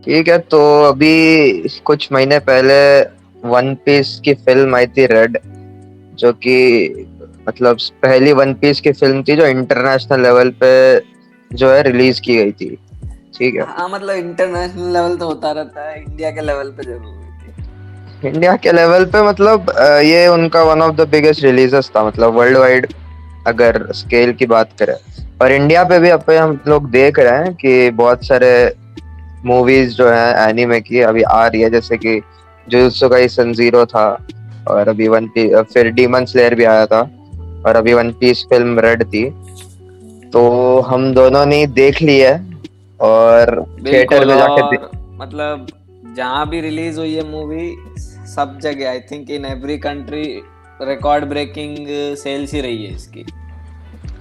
ठीक है, तो अभी कुछ महीने पहले वन पीस की फिल्म आई थी रेड, जो कि मतलब पहली वन पीस की फिल्म थी जो इंटरनेशनल लेवल पे जो है रिलीज की गई थी। ठीक है। हाँ मतलब इंटरनेशनल लेवल तो होता रहता है, इंडिया के लेवल पे जरूर हुई थी। इंडिया के लेवल पे मतलब ये उनका one of the biggest releases था, मतलब वर्ल्ड वाइड अगर स्केल की बात करें। और इंडिया पे भी अब पे हम लोग देख रहे हैं कि बहुत सारे मूवीज जो है एनीमे की अभी आ रही है, जैसे कि जुजुत्सु काइसन जीरो था, और अभी फिर डीमन स्लेयर भी आया था, और अभी वन पीस फिल्म रेड थी। तो हम दोनों ने देख ली है, और थिएटर बिल्कुल। में जाके और मतलब जहाँ भी रिलीज हुई है मूवी, सब जगह I think in every country record breaking sales ही रही है इसकी।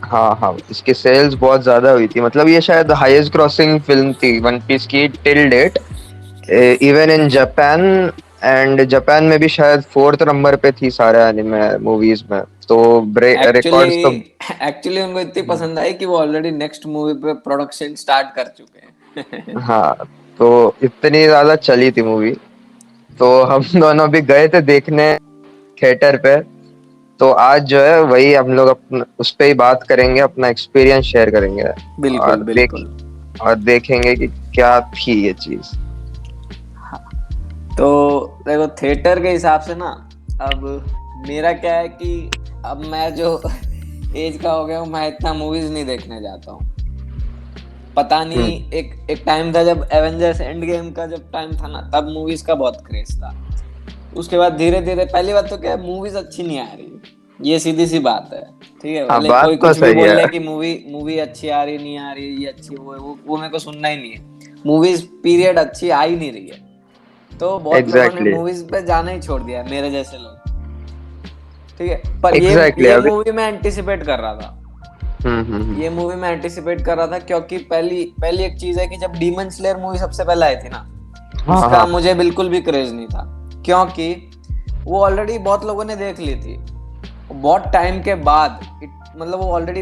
हाँ हाँ, इसकी सेल्स बहुत ज्यादा हुई थी, मतलब ये शायद हाईएस्ट क्रॉसिंग फिल्म थी वन पीस की till date, even in Japan. And Japan में भी शायद फोर्थ नंबर पे थी सारे एनिमे मूवीज में, तो एक्चुअली रिकॉर्ड्स तो। एक्चुअली उनको इतनी पसंद आई कि वो ऑलरेडी नेक्स्ट मूवी पे प्रोडक्शन स्टार्ट कर चुके हैं। हाँ, तो इतनी ज्यादा चली थी मूवी, तो हम दोनों भी गए थे देखने थिएटर पे। तो आज जो है वही हम लोग अपना उस पे ही बात करेंगे, अपना एक्सपीरियंस शेयर करेंगे, बिल्कुल और बिल्कुल। और देखेंगे कि क्या थी ये चीज। तो देखो थिएटर के हिसाब से ना, अब मेरा क्या है कि अब मैं जो एज का हो गया हूँ, मैं इतना मूवीज नहीं देखने जाता हूँ। पता नहीं, हम्म। एक एक टाइम था जब एवेंजर्स एंड गेम का जब टाइम था ना, तब मूवीज का बहुत क्रेज था। उसके बाद धीरे धीरे, पहली बात तो क्या है, मूवीज अच्छी नहीं आ रही, ये सीधी सी बात है। ठीक है, हाँ, भले बात कोई तो कुछ भी सही बोल है। ले कि मूवी मूवी अच्छी आ रही, नहीं आ रही, ये अच्छी, वो मेरे को सुनना ही नहीं है। मूवीज पीरियड अच्छी आ ही नहीं रही है, तो बहुत लोगों ने एग्जैक्टली मूवीज पे जाना ही छोड़ दिया, मेरे जैसे लोग। ठीक है, पर ये एग्जैक्टली ये अभी। मूवी मैं एंटिसिपेट कर रहा था। हम्म। ये मूवी मैं एंटिसिपेट कर रहा था क्योंकि पहली पहली एक चीज है कि जब डीमन स्लेयर मूवी सबसे पहले आई थी ना, हाँ उसका हाँ मुझे बिल्कुल भी क्रेज नहीं था। क्योंकि वो ऑलरेडी बहुत लोगों ने देख ली थी बहुत टाइम के बाद। मतलब वो ऑलरेडी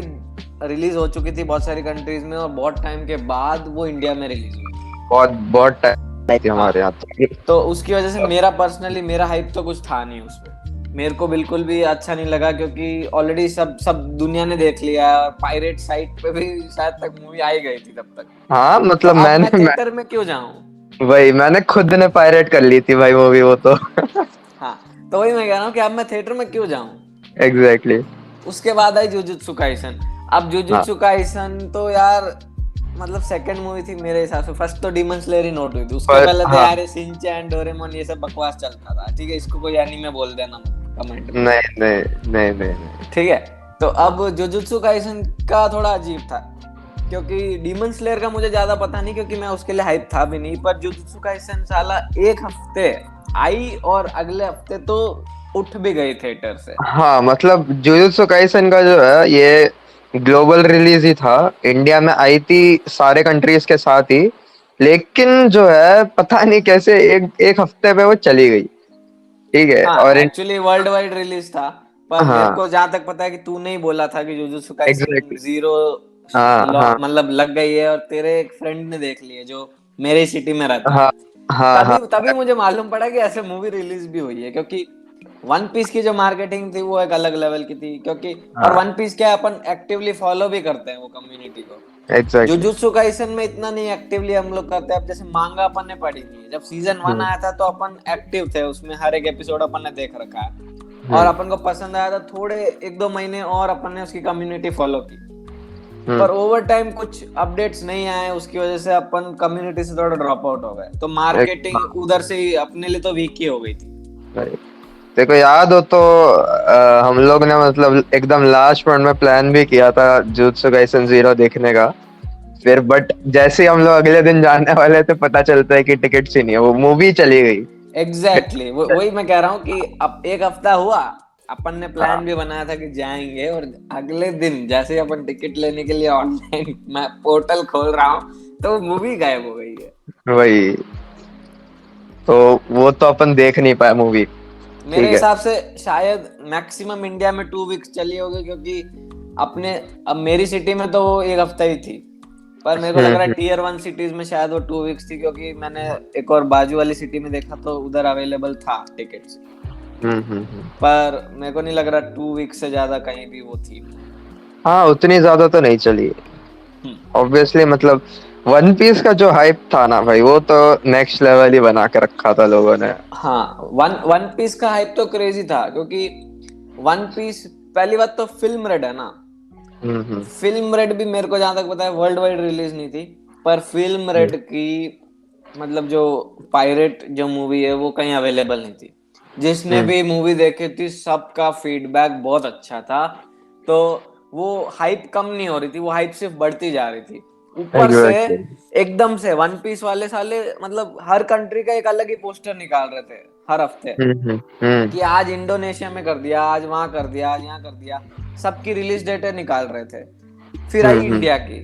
रिलीज हो चुकी थी बहुत सारी कंट्रीज में, और बहुत टाइम के बाद वो इंडिया में रिलीज हुई थी। बहुत बहुत टाइम थी हमारे यहाँ हाँ, तो। तो उसकी वजह से मेरा पर्सनली मेरा हाइप तो कुछ था नहीं उसमें। मेरे को बिल्कुल भी अच्छा नहीं लगा क्योंकि ऑलरेडी सब सब दुनिया ने देख लिया है, और पायरेट साइट पे भी शायद तक मूवी आई गई थी तब तक। हाँ, तो मतलब अब मैं मैं थिएटर में क्यों जाऊं? वही मैंने खुद ने पायरेट कर ली थी भाई मूवी वो तो। हाँ, तो वही मैं कह रहा हूँ कि अब मैं थिएटर में क्यों जाऊं। एग्जैक्टली। उसके बाद आई जुजुत्सु काइसन। अब हाँ जुजुत्सु काइसन तो यार, मतलब सेकंड मूवी थी मेरे हिसाब से। फर्स्ट तो डीमन स्लेयर ही नोट हुई थी, उसके पर पहले तो हाँ, यार शिनचैन डोरेमोन ये सब बकवास चलता था। ठीक है, इसको कोई एनीमे बोल देना मत कमेंट में। नहीं नहीं नहीं नहीं नहीं। ठीक है, तो हाँ अब जुजुत्सु काइसन का थोड़ा अजीब था, क्योंकि डीमन स्लेयर का मुझे ज्यादा पता नहीं क्योंकि मैं उसके लिए हाइप था भी नहीं। पर जुजुत्सु काइसन साला एक हफ्ते आई और अगले हफ्ते तो उठ भी गई थिएटर से। हाँ, मतलब जुजुत्सु काइसन का जो है ये ग्लोबल रिलीज ही था। इंडिया में आई थी सारे कंट्रीज के साथ ही, लेकिन जो है पता नहीं कैसे एक एक हफ्ते में वो चली गई। ठीक है, हाँ, और एक्चुअली वर्ल्ड वाइड रिलीज था। पर मेरे हाँ को जहां तक पता है कि तूने ही बोला था कि जुजुत्सु काइसन एग्जैक्टली। जीरो हाँ हाँ मतलब लग गई है, और तेरे एक फ्रेंड ने देख ली है जो मेरे सिटी में रहता है। हाँ हाँ हाँ तभी तभी मुझे मालूम पड़ा कि ऐसे मूवी रिलीज भी हुई है, क्योंकि वन पीस की जो मार्केटिंग थी वो एक अलग लेवल की थी। क्योंकि और हाँ वन पीस क्या है, अपन एक्टिवली फॉलो भी करते हैं वो कम्युनिटी को। एग्जैक्टली। जुजुत्सु काइसन में इतना नहीं एक्टिवली हम लोग करते हैं। अब जैसे मांगा अपन ने पढ़ी नहीं है, जब सीजन वन हम्म आया था तो अपन एक्टिव थे उसमें, हर एक एपिसोड अपन ने देख रखा है। और हम्म अपन को पसंद आया था, थोड़े एक दो महीने और अपन ने उसकी कम्युनिटी फॉलो की। हम्म। पर ओवर टाइम कुछ अपडेट्स नहीं आए, उसकी वजह से अपन कम्युनिटी से थोड़ा ड्रॉप आउट हो गए, तो मार्केटिंग उधर से ही अपने लिए तो वीक ही हो गई थी। देखो याद हो तो हम लोग ने मतलब एकदम लास्ट मिनट में प्लान भी किया था जुत्सु काइसन जीरो देखने का। फिर बट जैसे ही हम लोग अगले दिन जाने वाले थे पता चलता है कि टिकट्स ही नहीं है, वो मूवी चली गई। एग्जैक्टली वही मैं कह रहा हूँ कि अब एक हफ्ता हुआ, अपन ने हाँ प्लान भी बनाया था कि जाएंगे, और अगले दिन जैसे ही अपन टिकट लेने के लिए ऑनलाइन मैं पोर्टल खोल रहा हूँ तो मूवी गायब हो गई है। वही, तो वो तो अपन देख नहीं पाए मूवी। मेरे ठीक है। हिसाब से शायद मैक्सिमम इंडिया में 2 वीक्स चली होगी, क्योंकि अपने अब मेरी सिटी में तो वो एक हफ्ता ही थी। पर मेरे को लग रहा है टीयर 1 सिटीज में शायद वो 2 वीक्स थी, क्योंकि मैंने एक और बाजू वाली सिटी में देखा तो उधर अवेलेबल था टिकट्स। पर मेरे को नहीं लग रहा 2 वीक्स से ज्यादा कहीं भी वो थी। हाँ, उतनी ज्यादा तो नहीं चली ऑब्वियसली। मतलब वन पीस का जो हाइप था ना भाई, वो तो नेक्स्ट लेवल ही बना के रखा था लोगों ने। हाँ, वन वन पीस का हाइप तो क्रेजी था, क्योंकि वन पीस पहली बात तो फिल्म रेड है ना। फिल्म रेड भी मेरे को जहां तक पता है वर्ल्ड वाइड रिलीज नहीं थी, पर फिल्म रेड की मतलब जो पायरेट जो मूवी है वो कहीं अवेलेबल नहीं थी। जिसने भी मूवी देखी थी सबका फीडबैक बहुत अच्छा था, तो वो हाइप कम नहीं हो रही थी, वो हाइप सिर्फ बढ़ती जा रही थी। ऊपर से एकदम से वन पीस वाले साले मतलब हर कंट्री का एक अलग ही पोस्टर निकाल रहे थे हर हफ्ते, कि आज इंडोनेशिया में कर दिया, आज वहां कर दिया, आज यहाँ कर दिया, सबकी रिलीज डेट निकाल रहे थे। फिर आई इंडिया की,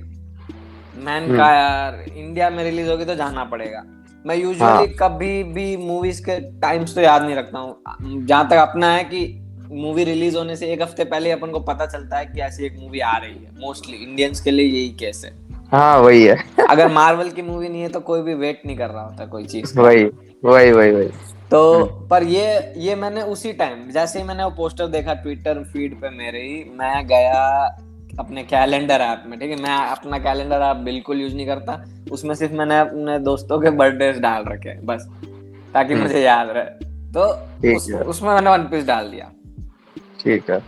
मैंने कहा यार इंडिया में रिलीज होगी तो जाना पड़ेगा। मैं यूजुअली कभी भी मूवीज के टाइम्स तो याद नहीं रखता हूँ, जहां तक अपना है कि मूवी रिलीज होने से एक हफ्ते पहले अपन को पता चलता है कि ऐसी एक मूवी आ रही है। मोस्टली इंडियंस के लिए यही केस है। हाँ वही है। अगर मार्वल की मूवी नहीं है तो कोई भी वेट नहीं कर रहा होता कोई चीज का। वही तो पर ये मैंने उसी टाइम जैसे ही मैंने वो पोस्टर देखा ट्विटर फीड पे मेरे ही, मैं गया अपने कैलेंडर ऐप में। ठीक है, मैं अपना कैलेंडर ऐप बिल्कुल यूज नहीं करता, उसमें सिर्फ मैंने अपने दोस्तों के बर्थडे डाल रखे हैं बस, ताकि मुझे याद रहे। तो उसमें मैंने वन पीस डाल दिया। ठीक है,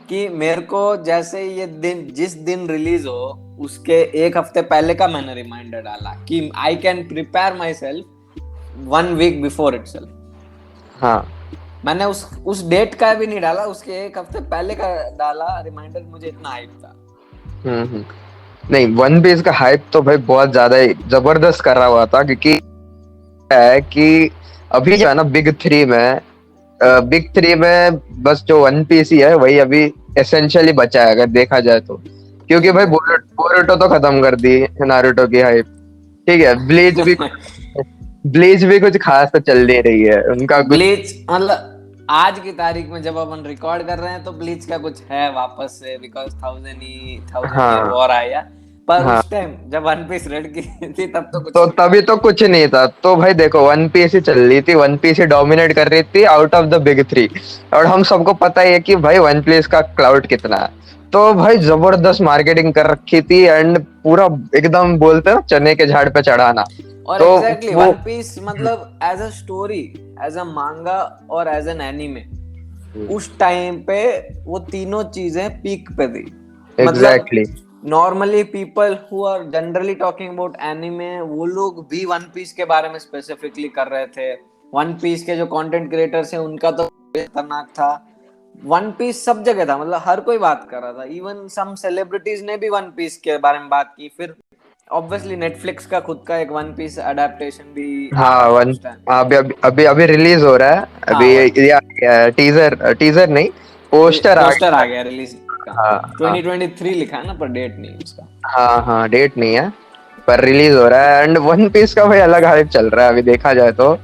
कि मेरे को जैसे ये दिन जिस दिन रिलीज हो उसके एक हफ्ते पहले का मैंने रिमाइंडर डाला कि I can prepare myself 1 week before itself. हाँ मैंने उस डेट का भी नहीं डाला, उसके एक हफ्ते पहले का डाला रिमाइंडर। मुझे इतना हाइप था। नहीं, वन पीस का हाइप तो भाई बहुत ज्यादा ही जबरदस्त कर रहा हुआ था, क्योंकि है कि अभी जो है ना बिग थ्री में बस जो वन पीस ही है वही अभी एसेंशियली बचा है अगर देखा जाए तो। क्योंकि भाई बोरुटो तो खत्म कर दी नारुतो की हाइप। ठीक है, ब्लीच भी कुछ खास तो चल नहीं रही है उनका। ब्लीच मतलब आज की तारीख में जब अपन रिकॉर्ड कर रहे हैं तो ब्लीच का कुछ है वापस से, बिकॉज 1000 ईयर वॉर आया। पर उस टाइम जब वन पीस रेड की थी तब तो कुछ तभी तो कुछ नहीं था। तो भाई देखो, वन पीस ही चल रही थी, वन पीस ही डोमिनेट कर रही थी out of the big three. और हम सबको पता ही है कि भाई वन पीस का क्लाउड कितना है। तो भाई जबरदस्त मार्केटिंग कर रखी थी, एंड पूरा एकदम बोलते हैं चने के झाड़ पे चढ़ाना। और तो एग्जैक्टली वन पीस मतलब as a story, as a manga और एज एन एनीमे उस टाइम पे वो तीनों चीजें पीक पे थी। Exactly normally people who are generally talking about anime वो लोग भी वन पीस के बारे में स्पेसिफिकली कर रहे थे। वन पीस के जो कंटेंट क्रिएटर्स हैं उनका तो खतरनाक था। वन पीस सब जगह था, मतलब हर कोई बात कर रहा था। इवन सम सेलिब्रिटीज ने भी वन पीस के बारे में बात की। फिर ऑब्वियसली नेटफ्लिक्स का खुद का एक वन पीस अडेप्टेशन भी अभी रिलीज हो रहा है। अभी टीजर नहीं, पोस्टर आ गया रिलीज का। 2023 लिखा है ना, पर डेट नहीं उसका। हाँ डेट नहीं है, पर रिलीज हो रहा है। एंड वन पीस का भाई अलग हाइप चल रहा है अभी देखा जाए तो,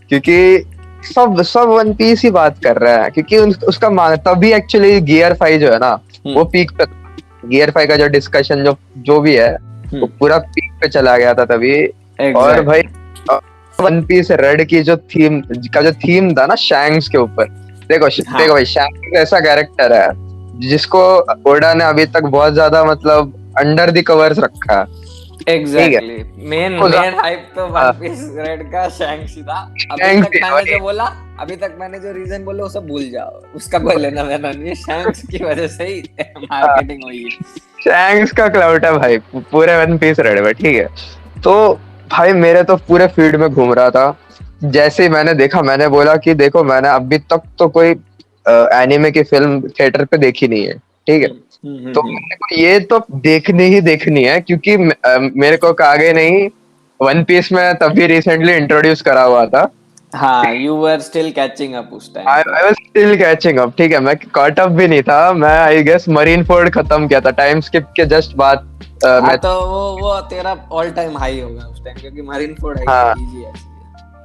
क्योंकि सब वन पीस ही बात कर रहा है। क्योंकि उसका तभी एक्चुअली गियर 5 जो है ना वो पीक पे, गियर 5 का जो डिस्कशन जो भी है वो पूरा पीक पे चला गया था तभी। और भाई वन पीस रेड की जो थीम था ना शैंक्स के ऊपर, देखो भाई शैंक्स ऐसा कैरेक्टर है जिसको ओडा ने अभी तक बहुत ज्यादा मतलब अंडर द कवर्स रखा है। एग्जैक्टली मेन हाइप तो वन पीस रेड का शैंक्स ही था। अभी तक मैंने जो रीजन बोला वो सब भूल जाओ, उसका कोई लेना देना नहीं है। शैंक्स की वजह से ही मार्केटिंग हुई है। शैंक्स का क्लाउड है भाई पूरे वन पीस रेड में। ठीक है, तो भाई मेरे तो पूरे फील्ड में घूम रहा था। जैसे ही मैंने देखा मैंने बोला कि देखो मैंने अभी तक तो कोई एनिमे की फिल्म थिएटर पे देखी नहीं है। ठीक है, तो मेरे को ये तो देखनी है, क्योंकि मेरे को कागे नहीं वन पीस में तभी रिसेंटली इंट्रोड्यूस करा हुआ था। हाँ, you were still catching up उस time. I was still catching up। ठीक है, मैं caught up भी नहीं था। मैं आई गेस मरीन फोर्ड खत्म किया था टाइम स्किप के जस्ट बाद। तो वो तेरा ऑल टाइम हाई होगा उस टाइम, क्योंकि मरीन फोर्ड इजी है।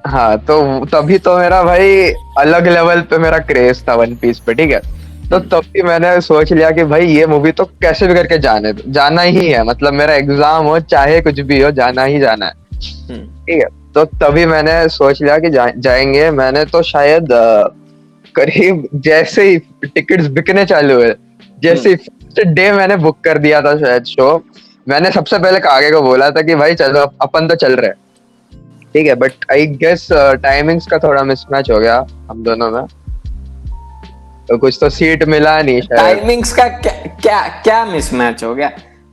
हाँ, तो तभी तो मेरा भाई अलग लेवल पे मेरा क्रेज था वन पीस पे। ठीक है, तो तभी मैंने सोच लिया कि भाई ये मूवी तो कैसे भी करके जाना ही है, मतलब मेरा एग्जाम हो चाहे कुछ भी हो, जाना ही जाना है। ठीक है, तो तभी मैंने सोच लिया कि जाएंगे। मैंने तो शायद करीब जैसे ही टिकट्स बिकने चालू हुए, जैसे ही फर्स्ट डे मैंने बुक कर दिया था शायद शो, मैंने सबसे पहले कागे को बोला था कि भाई चलो अपन तो चल रहे हैं। ठीक है, बट आई गेस टाइमिंग्स का थोड़ा मिसमैच हो गया हम दोनों में, तो कुछ तो सीट मिला नहीं शायद। टाइमिंग्स का क्या क्या क्या मिसमैच हो गया?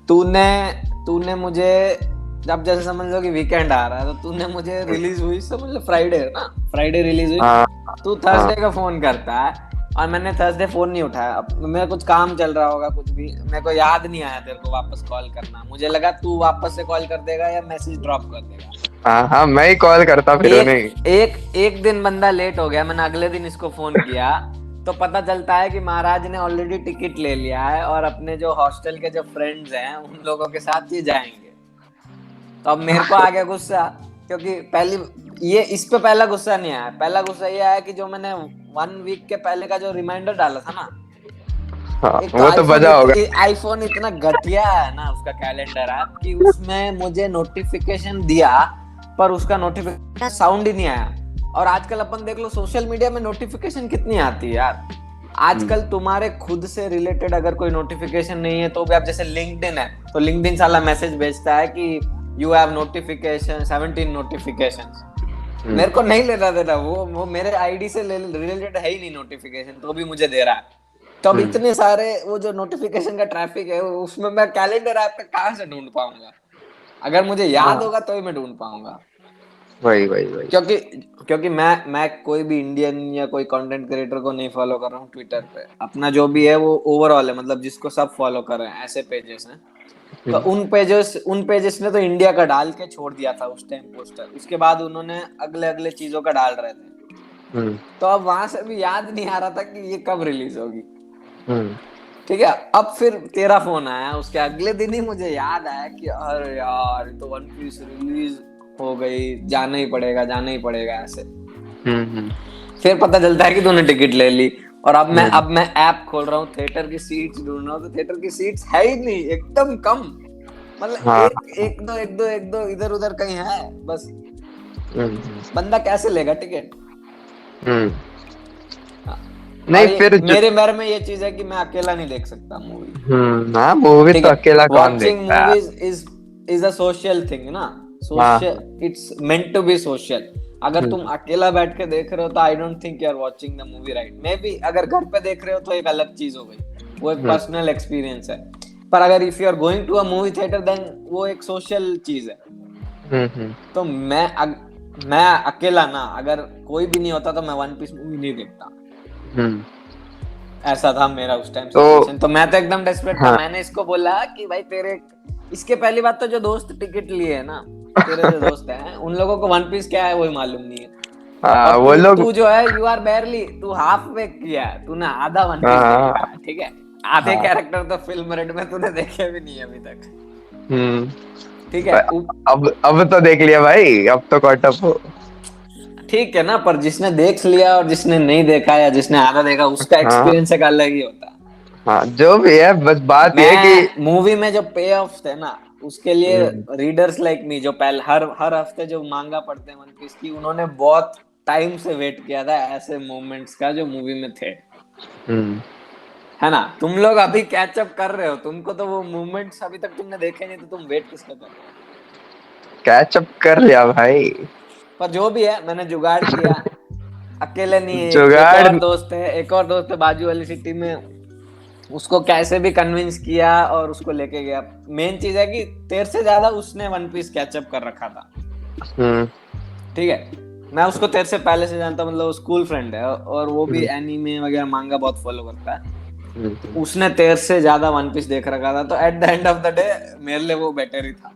तूने तूने मुझे, जब जैसे समझ लो कि वीकेंड आ रहा है, तो तूने मुझे रिलीज हुई, समझ लो फ्राइडे है ना, फ्राइडे रिलीज हुई, हाँ तू थर्सडे का फोन करता है और मैंने थर्सडे फोन नहीं उठाया। अब मेरा कुछ काम चल रहा होगा, कुछ भी मेरे को याद नहीं आया तेरे को वापस कॉल करना। मुझे लगा तू वापस से कॉल कर देगा या मैसेज ड्रॉप कर देगा। हाँ हाँ, मैं ही कॉल करता फिर उन्हें। एक दिन बंदा लेट हो गया, मैंने अगले दिन इसको फोन किया तो पता चलता है कि महाराज ने ऑलरेडी टिकट ले लिया है और अपने जो हॉस्टल के जो फ्रेंड्स हैं उन लोगों के साथ ये जाएंगे। तो अब मेरे को आ गया गुस्सा, क्योंकि पहली ये इस पे पहला गुस्सा नहीं आया। पहला गुस्सा ये आया कि जो मैंने 1 वीक के पहले का जो रिमाइंडर डाला था ना, हाँ, एक तो वो तो बजा होगा। आईफोन इतना घटिया है ना उसका कैलेंडर ऐप, कि उसमें मुझे नोटिफिकेशन दिया पर उसका नोटिफिकेशन साउंड ही नहीं आया। और आजकल अपन देख लो सोशल मीडिया में नोटिफिकेशन कितनी आती है यार। आजकल तुम्हारे खुद से रिलेटेड अगर कोई नोटिफिकेशन नहीं है तो भी, आप जैसे लिंक्डइन है तो लिंक्डइन साला मैसेज भेजता है कि यू हैव नोटिफिकेशन 17 नोटिफिकेशंस। मेरे को नहीं लेना देना, वो मेरे आईडी से रिलेटेड है ही नहीं नोटिफिकेशन, तो भी मुझे दे रहा है। तो अब इतने सारे वो जो नोटिफिकेशन का ट्रैफिक है उसमें मैं कैलेंडर ऐप पे कहाँ से ढूंढ पाऊंगा? अगर मुझे याद होगा तो ही मैं ढूंढ पाऊंगा। वही वही वही। क्योंकि क्योंकि मैं कोई भी इंडियन या कोई कंटेंट क्रिएटर को नहीं फॉलो कर रहा हूँ ट्विटर पे। अपना जो भी है वो ओवरऑल है, मतलब जिसको सब फॉलो कर रहे हैं ऐसे पेजेस हैं। तो उन पेजेस ने तो इंडिया का डाल के छोड़ दिया था उस टाइम पोस्टर, उसके बाद उन्होंने अगले अगले चीजों का डाल रहे थे। तो अब वहां से भी याद नहीं आ रहा था कि ये कब रिलीज होगी। ठीक है, अब फिर तेरा फोन आया, उसके अगले दिन ही मुझे याद आया कि अरे यार तो वन पीस रिलीज हो गई, जाना ही पड़ेगा ऐसे। फिर पता चलता है कि तूने टिकट ले ली और अब मैं ऐप खोल रहा हूँ, थिएटर की सीट्स ढूंढ रहा हूँ, तो थिएटर की सीट्स है ही नहीं, एकदम कम। मतलब हाँ, एक दो इधर उधर कहीं है बस। बंदा कैसे लेगा टिकट? नहीं फिर मेरे बारे में ये चीज है कि मैं अकेला नहीं देख सकता मूवी। हाँ, मूवी तो अकेला कौन वॉचिंग देखता है। Movies is a social thing ना, social, it's meant to be social. अगर तुम अकेला बैठ के देख रहे हो तो I don't think you are watching the movie right. Maybe अगर घर पे देख रहे हो तो एक अलग चीज हो गई, वो एक पर्सनल एक्सपीरियंस है। पर अगर if you are going to a movie theatre then वो एक सोशल चीज है। तो मैं अकेला ना, अगर कोई भी नहीं होता तो मैं वन पीस मूवी नहीं देखता। ऐसा था मेरा उस टाइम सिचुएशन। तो मैं तो एकदम डेस्परेट था। मैंने इसको बोला कि भाई तेरे, इसके पहली बात तो जो दोस्त टिकट लिए है ना, तेरे जो दोस्त हैं उन लोगों को वन पीस क्या है वही मालूम नहीं है। और वो लोग तू जो है यू आर बैरली, तू हाफ वे किया है, तूने आधा वन पीस देखा है। ठीक है, आधे कैरेक्टर तो फिल्म रेड में तूने देखे भी नहीं अभी तक। ठीक है, अब तो देख लिया भाई, अब तो कॉट अप हो। ठीक है ना, पर जिसने देख लिया और जिसने नहीं देखा या जिसने आधा देखा उसका एक्सपीरियंस एक अलग ही होता है। हाँ, जो भी है, बस बात ये कि मूवी में जो पे ऑफ थे ना, उसके लिए रीडर्स लाइक मी जो पहले हर हफ्ते जो मांगा पढ़ते हैं वन पीस की, उन्होंने बहुत टाइम से वेट किया था ऐसे मोमेंट्स का जो मूवी में थे। है ना? तुम लोग अभी कैचअप कर रहे हो, तुमको तो वो मोमेंट्स अभी तक तुमने देखे नहीं, तो तुम वेट किसका कर रहे हो? कैचअप कर लिया भाई। पर जो भी है, मैंने जुगाड़ किया, अकेले नहीं है। जुगाड़ एक और दोस्त है बाजू वाली सिटी में, उसको कैसे भी कन्विंस किया और उसको लेके गया। मेन चीज है कि तेरे से ज्यादा उसने वन पीस कैचअप कर रखा था। ठीक है, मैं उसको तेरे से पहले से जानता, मतलब स्कूल फ्रेंड है और वो भी एनीमे वगैरह मांगा बहुत फॉलो करता है। उसने तेरे से ज्यादा वन पीस देख रखा था, तो eight the end of the day मेरे लिए वो बेटर ही था।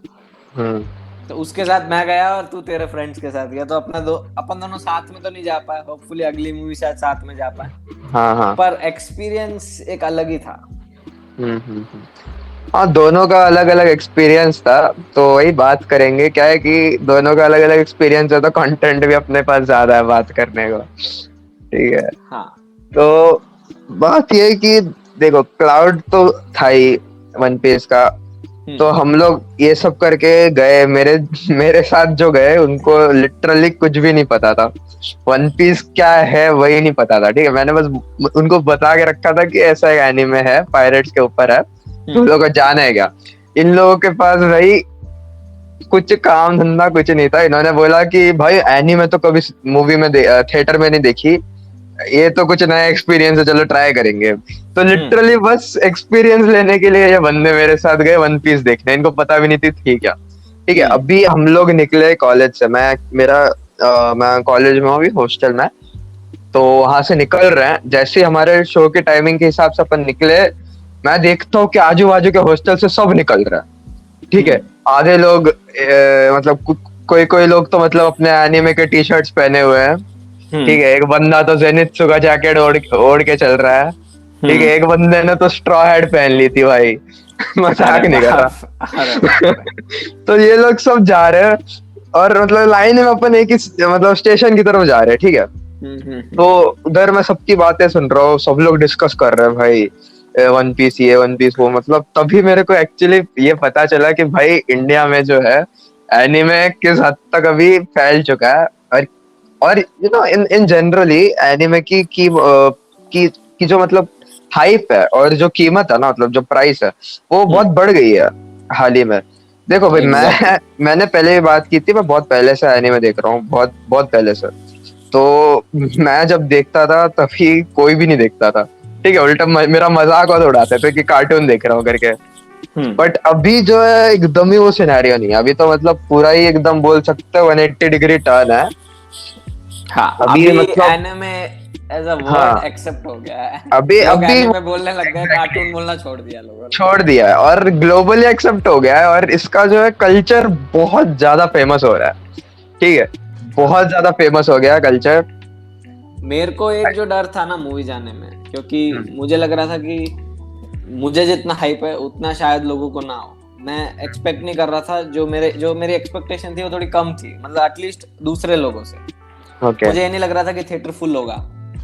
तो उसके साथ मैं गया और तू तेरे फ्रेंड्स के साथ गया, तो अपन दोनों साथ में तो नहीं जा पाए। होपफुली अगली मूवी शायद साथ में जा पाए। हाँ। पर एक्सपीरियंस एक अलग ही था। हाँ, दोनों का अलग अलग एक्सपीरियंस था, तो वही बात करेंगे। क्या है कि दोनों का अलग अलग एक्सपीरियंस है तो कंटेंट भी अपने पास ज्यादा है बात करने को। ठीक है। हाँ, तो बात ये है कि देखो क्लाउड तो था ही वन पीस का, तो हम लोग ये सब करके गए, मेरे मेरे साथ जो गए उनको लिटरली कुछ भी नहीं पता था, वन पीस क्या है वही नहीं पता था, ठीक है। मैंने बस उनको बता के रखा था कि ऐसा एक एनिमे है, पायरेट्स के ऊपर है, तुम लोग को जाना है क्या। इन लोगों के पास भाई कुछ काम धंधा कुछ नहीं था, इन्होंने बोला कि भाई एनीमे तो कभी मूवी में थिएटर में नहीं देखी, ये तो कुछ नया एक्सपीरियंस है, चलो ट्राई करेंगे। तो लिटरली बस एक्सपीरियंस लेने के लिए ये बंदे मेरे साथ गए वन पीस देखने, इनको पता भी नहीं थी क्या, ठीक है। अभी हम लोग निकले कॉलेज से, मैं कॉलेज में हूँ अभी, हॉस्टल में, तो वहां से निकल रहे हैं, जैसे हमारे शो के टाइमिंग के हिसाब से अपन निकले, मैं देखता हूँ कि आजू बाजू के हॉस्टल से सब निकल रहा है, ठीक है। आधे लोग मतलब कोई कोई लोग तो मतलब अपने एनीमे के टी शर्ट्स पहने हुए हैं, ठीक है। एक बंदा तो जेनित्सु का जैकेट ओढ़ के चल रहा है, ठीक है। एक बंदे ने तो स्ट्रॉ हैट पहन ली थी भाई, मजाक नहीं कर रहा। तो ये लोग सब जा रहे हैं, और मतलब लाइन में अपन एक ही मतलब स्टेशन की तरफ जा रहे हैं, ठीक है। तो उधर मैं सबकी बातें सुन रहा हूँ, सब लोग डिस्कस कर रहे हैं भाई वन पीस ये वन पीस वो, मतलब तभी मेरे को एक्चुअली ये पता चला कि भाई इंडिया में जो है एनिमे किस हद तक अभी फैल चुका है, और you know in in generally anime की जो मतलब हाइप है और जो कीमत है ना, मतलब जो प्राइस है वो बहुत बढ़ गई है हाल ही में। देखो भाई मैंने पहले भी बात की थी, मैं बहुत पहले से एनिमे देख रहा हूँ, बहुत बहुत पहले से। तो मैं जब देखता था तभी कोई भी नहीं देखता था, ठीक है। उल्टा मेरा मजाक और उड़ाते थे कि कार्टून देख रहा हूँ करके। बट अभी जो है एकदम ही वो सिनेरियो नहीं है, अभी तो मतलब पूरा ही एकदम बोल सकते हो 180 डिग्री टर्न है। हाँ, अभी अभी मतलब एनिमे एज अ हाँ वर्ड एक्सेप्ट हो गया है, अभी लोग अभी एनिमे बोलने लग गए, कार्टून बोलना छोड़ दिया लोगों ने। छोड़ दिया है और ग्लोबली एक्सेप्ट हो गया है, और इसका जो है कल्चर बहुत ज्यादा फेमस हो रहा है, ठीक है। बहुत ज्यादा फेमस हो गया है कल्चर। मेरे को एक जो डर था ना मूवी जाने में, क्योंकि मुझे लग रहा था कि मुझे जितना हाइप है उतना शायद लोगों को ना हो, मैं एक्सपेक्ट नहीं कर रहा था, जो मेरी एक्सपेक्टेशन थी वो थोड़ी कम थी, मतलब एटलीस्ट दूसरे लोगों से। मुझे ये नहीं लग रहा था कि थिएटर फुल होगा,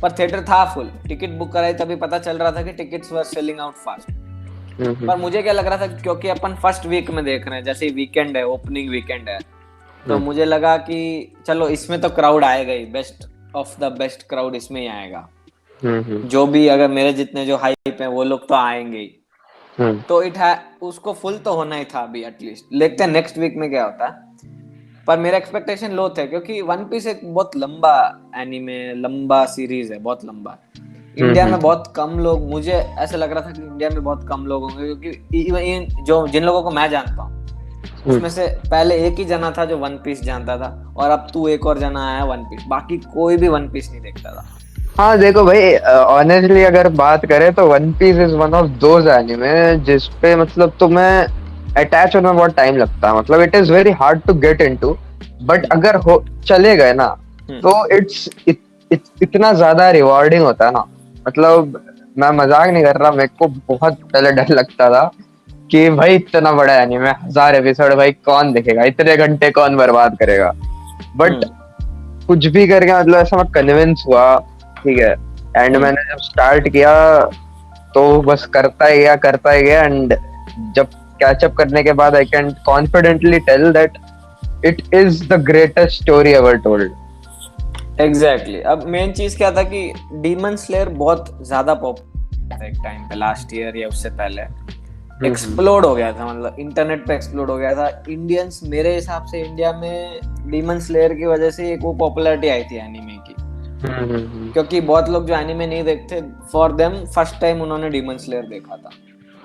पर थिएटर था फुल। टिकट बुक कराई तभी पता चल रहा था कि टिकट्स वर सेलिंग आउट फास्ट। पर मुझे क्या लग रहा था, क्योंकि अपन फर्स्ट वीक में देख रहे हैं, जैसे वीकेंड है, ओपनिंग वीकेंड है, तो मुझे लगा कि चलो इसमें तो क्राउड आएगा ही, best of the best crowd इसमें ही आएगा। जो भी अगर मेरे जितने जो हाइप है वो लोग तो आएंगे ही। तो उसको फुल तो होना ही था अभी एटलीस्ट। देखते हैं नेक्स्ट वीक में क्या होता है। पर मेरा एक्सपेक्टेशन लो थे, क्योंकि वन पीस एक बहुत लंबा एनीमे, लंबा सीरीज है, बहुत लंबा। इंडिया में बहुत कम लोग, मुझे ऐसा लग रहा था कि इंडिया में बहुत कम लोग होंगे, क्योंकि जो जिन लोगों को मैं जानता हूँ उसमें से पहले एक ही जना था जो वन पीस जानता था, और अब तू एक और जना आया वन पीस, बाकी कोई भी वन पीस नहीं देखता था। हाँ देखो भाई, ऑनेस्टली अगर बात करें तो one piece is one of those anime जिसपे मतलब तुम्हें अटैच होने में बहुत टाइम लगता है, मतलब it is very hard to get into, but अगर हो चले गए ना तो इतना ज्यादा रिवॉर्डिंग होता है ना, मतलब मैं मजाक नहीं कर रहा, मेरे को बहुत पहले डर लगता था कि भाई इतना बड़ा एनीमे 1000 एपिसोड, भाई कौन देखेगा, इतने घंटे कौन बर्बाद करेगा। बट कुछ भी करके मतलब ऐसा मैं कन्विंस हुआ, ठीक है। एंड मैंने जब स्टार्ट किया तो बस करता ही गया एंड जब कैचअप करने के बाद I can confidently tell that it is the greatest story ever told. Exactly. अब मेन चीज क्या था कि डीमन स्लेयर बहुत ज्यादा पॉपुलर था एक टाइम पे, लास्ट ईयर या उससे पहले एक्सप्लोड हो गया था, मतलब इंटरनेट पे एक्सप्लोड हो गया था। इंडियंस, मेरे हिसाब से इंडिया में डीमन स्लेयर की वजह से एक वो पॉपुलैरिटी आई थी एनीमे की, क्योंकि बहुत लोग जो एनीमे नहीं देखते, फॉर देम फर्स्ट टाइम उन्होंने डीमन स्लेयर देखा था।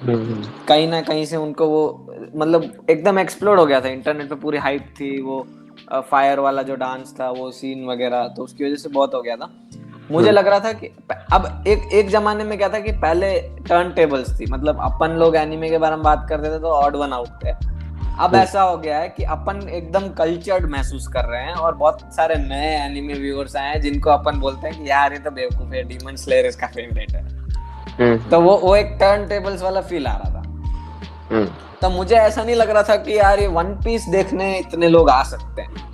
कहीं ना कहीं से उनको वो मतलब एकदम एक्सप्लोड हो गया था, इंटरनेट पे पूरी हाइप थी, वो फायर वाला जो डांस था, वो सीन वगैरह, तो उसकी वजह से बहुत हो गया था। मुझे लग रहा था कि अब एक जमाने में क्या था कि पहले टर्न टेबल्स थी, मतलब अपन लोग एनीमे के बारे में बात करते थे तो ऑड वन आउट थे। अब ऐसा हो गया है कि अपन एकदम कल्चर्ड महसूस कर रहे हैं, और बहुत सारे नए एनीमे व्यूअर्स आए हैं जिनको अपन बोलते हैं कि यार ये तो बेवकूफ है, डीमन स्लेयर इसका फेवरेट है। तो वो एक टर्न टेबल्स वाला फील आ रहा था। तो मुझे ऐसा नहीं लग रहा था कि यार ये वन पीस देखने इतने लोग आ सकते हैं।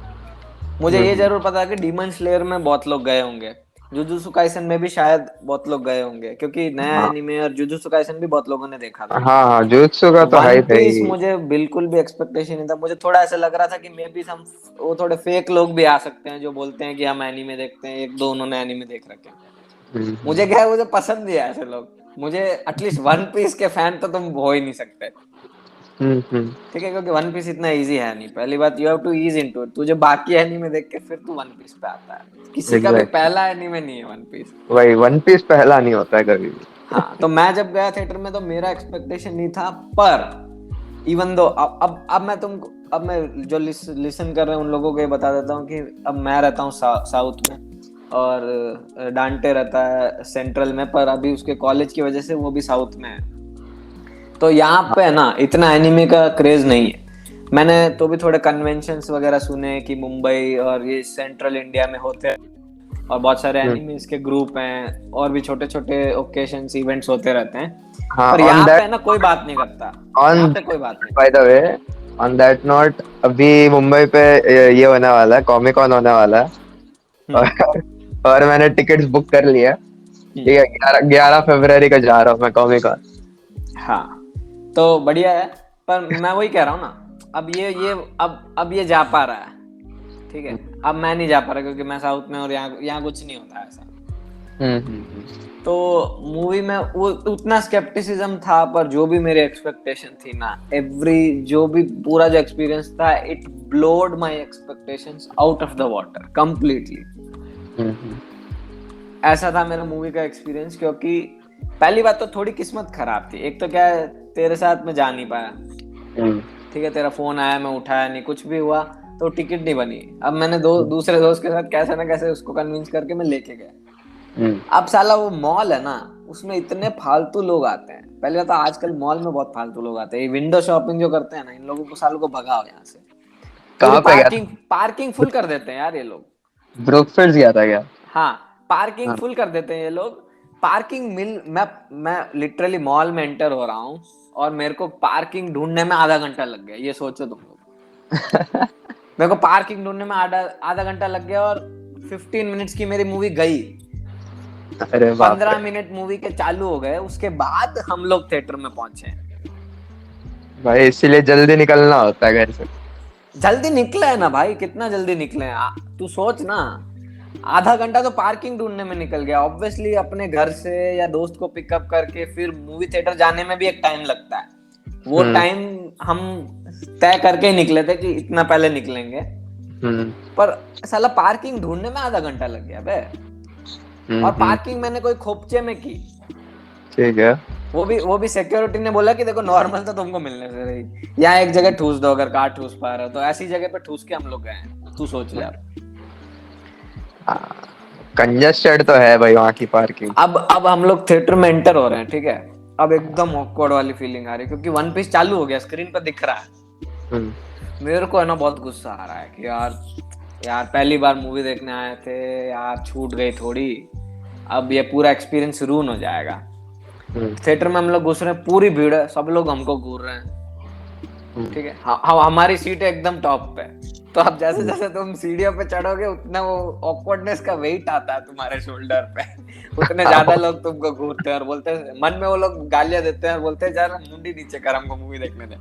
मुझे ये जरूर पता है कि डीमन स्लेयर में बहुत लोग गए होंगे, जुजुत्सु काइसन में भी शायद बहुत लोग गए होंगे, क्योंकि नया हाँ एनिमे और जुजुत्सु काइसन भी बहुत लोगों ने देखा था। हाँ हाँ, जुत्सु का तो वन हाइप है पीस ही। मुझे बिल्कुल भी एक्सपेक्टेशन नहीं था। मुझे थोड़ा ऐसा लग रहा था कि मे बी हम वो थोड़े फेक लोग भी आ सकते हैं जो बोलते हैं कि हम एनीमे देखते हैं, एक दो उन्होंने एनीमे देख रखे हैं। मुझे हम्म क्या है, मुझे पसंद नहीं है ऐसे लोग। मुझे एटलीस्ट वन पीस के फैन तो तुम हो ही नहीं सकते, हम्म। ठीक है, क्योंकि वन पीस इतना इजी है नहीं। पहली बात, you have to ease into it. तुझे बाकी एनीमे देख के फिर तू वन पीस पे आता है। किसी का भी एग्जैक्टली, पहला एनीमे नहीं है वन पीस। वही वन पीस पहला नहीं होता है कभी भी। हाँ, तो मैं जब गया थिएटर में तो मेरा एक्सपेक्टेशन नहीं था, पर इवन दो अब मैं तुमको, अब मैं जो लिसन कर रहे हैं उन लोगों को ये बता देता हूँ कि अब मैं रहता हूँ साउथ में और डांटे रहता है सेंट्रल में, पर अभी उसके कॉलेज की वजह से वो भी साउथ में है। तो यहाँ पे है ना इतना एनिमे का क्रेज नहीं है। मैंने तो भी थोड़े कन्वेंशंस वगैरह सुने कि मुंबई और ये सेंट्रल इंडिया में होते हैं और बहुत सारे हम्म, एनिमीज के ग्रुप हैं और भी छोटे छोटे ओकेशंस इवेंट्स होते रहते हैं। हाँ पर ऑन यहाँ पे दैट, है ना कोई बात नहीं करता। यहाँ ऑन पे कोई बात नहीं। By the way, on that note, अभी मुंबई पे ये होने वाला है, कॉमिक कॉन होने वाला है। हम्म। और, और मैंने टिकट्स बुक कर लिया। हम्म। ठीक है, 11 फरवरी को जा रहा हूँ मैं कॉमिक कॉन। हाँ, तो बढ़िया है। पर मैं वही कह रहा हूँ ना, अब ये अब ये जा पा रहा है, ठीक है। अब मैं नहीं जा पा रहा क्योंकि मैं साउथ में और यहाँ यहाँ कुछ नहीं होता ऐसा। तो मूवी में वो उतना स्केप्टिसिज्म था, पर जो भी मेरी एक्सपेक्टेशन थी ना, एवरी जो भी पूरा जो एक्सपीरियंस था, it blowed my expectations out of the water completely. ऐसा था मेरा मूवी का एक्सपीरियंस। क्योंकि पहली बात तो थोड़ी किस्मत खराब थी। एक तो क्या है, तेरे साथ मैं जा नहीं पाया, ठीक है, तेरा फोन आया मैं उठाया नहीं, कुछ भी हुआ तो टिकट नहीं बनी। अब मैंने दूसरे दोस्त के साथ कैसे ना कैसे उसको कन्विंस करके मैं लेके गया। अब साला वो मॉल है ना, उसमें इतने फालतू लोग आते हैं। पहले तो आजकल मॉल में बहुत फालतू लोग आते हैं, विंडो शॉपिंग जो करते हैं ना, इन लोगों को सालों को भगाओ यहाँ से। पूरी कहाँ पे गया पार्किंग पार्किंग फुल कर देते हैं यार ये लोग। था? ब्रुकफील्ड गया था क्या? हाँ, पार्किंग हाँ फुल कर देते हैं ये लोग। पार्किंग मिल मैं लिटरली मॉल में एंटर हो रहा हूँ और मेरे को पार्किंग ढूंढने में आधा घंटा लग गया। ये सोचो तुम लोग, मेरे को पार्किंग ढूंढने में आधा घंटा लग गया और 15 मिनट्स की मेरी मूवी गई। अरे बाप 15 मिनट मूवी के चालू हो गए, उसके बाद हम लोग थिएटर में पहुंचे। भाई, इसीलिए जल्दी निकलना होता है घर से। जल्दी निकले है ना भाई, कितना जल्दी निकले हैं। तू सोच ना, आधा घंटा तो पार्किंग ढूंढने में निकल गया। ऑब्वियसली अपने घर से या दोस्त को पिकअप करके फिर मूवी थिएटर जाने में भी एक टाइम लगता है। वो टाइम हम तय करके ही निकले थे कि इतना पहले निकलेंगे, पर साला पार्किंग ढूंढने में आधा घंटा लग गया बे। और पार्किंग मैंने कोई खोपचे में की, ठीक है। वो भी सिक्योरिटी ने बोला कि देखो नॉर्मल तो तुमको मिलने से रही, यहाँ एक जगह ठूस दो अगर कार ठूस पा रहे हो। तो ऐसी जगह पे ठूस के हम लोग गए हैं, तू सोच ले। कंजेस्टेड तो है भाई वहाँ की पार्किंग। अब हम लोग थिएटर में एंटर हो रहे हैं, ठीक है। अब एकदम ऑकवर्ड वाली फीलिंग आ रही है क्योंकि वन पीस चालू हो गया, स्क्रीन पर दिख रहा है। मेरे को है ना बहुत गुस्सा आ रहा है कि यार पहली बार मूवी देखने आए थे यार, छूट गई थोड़ी। अब ये पूरा एक्सपीरियंस रून हो जाएगा। थिएटर में हम लोग घुस रहे हैं, पूरी भीड़ है, सब लोग हमको घूर रहे हैं, ठीक है। हमारी सीट है एकदम टॉप पे। तो अब जैसे जैसे तुम सीढ़ियों पे चढ़ोगे उतना वो ऑकवर्डनेस का वेट आता है तुम्हारे शोल्डर पे। उतने ज्यादा लोग तुमको घूरते हैं और बोलते हैं, मन में वो लोग गालियां देते हैं और बोलते हैं यार मुंडी नीचे कर, हमको मूवी देखने दे।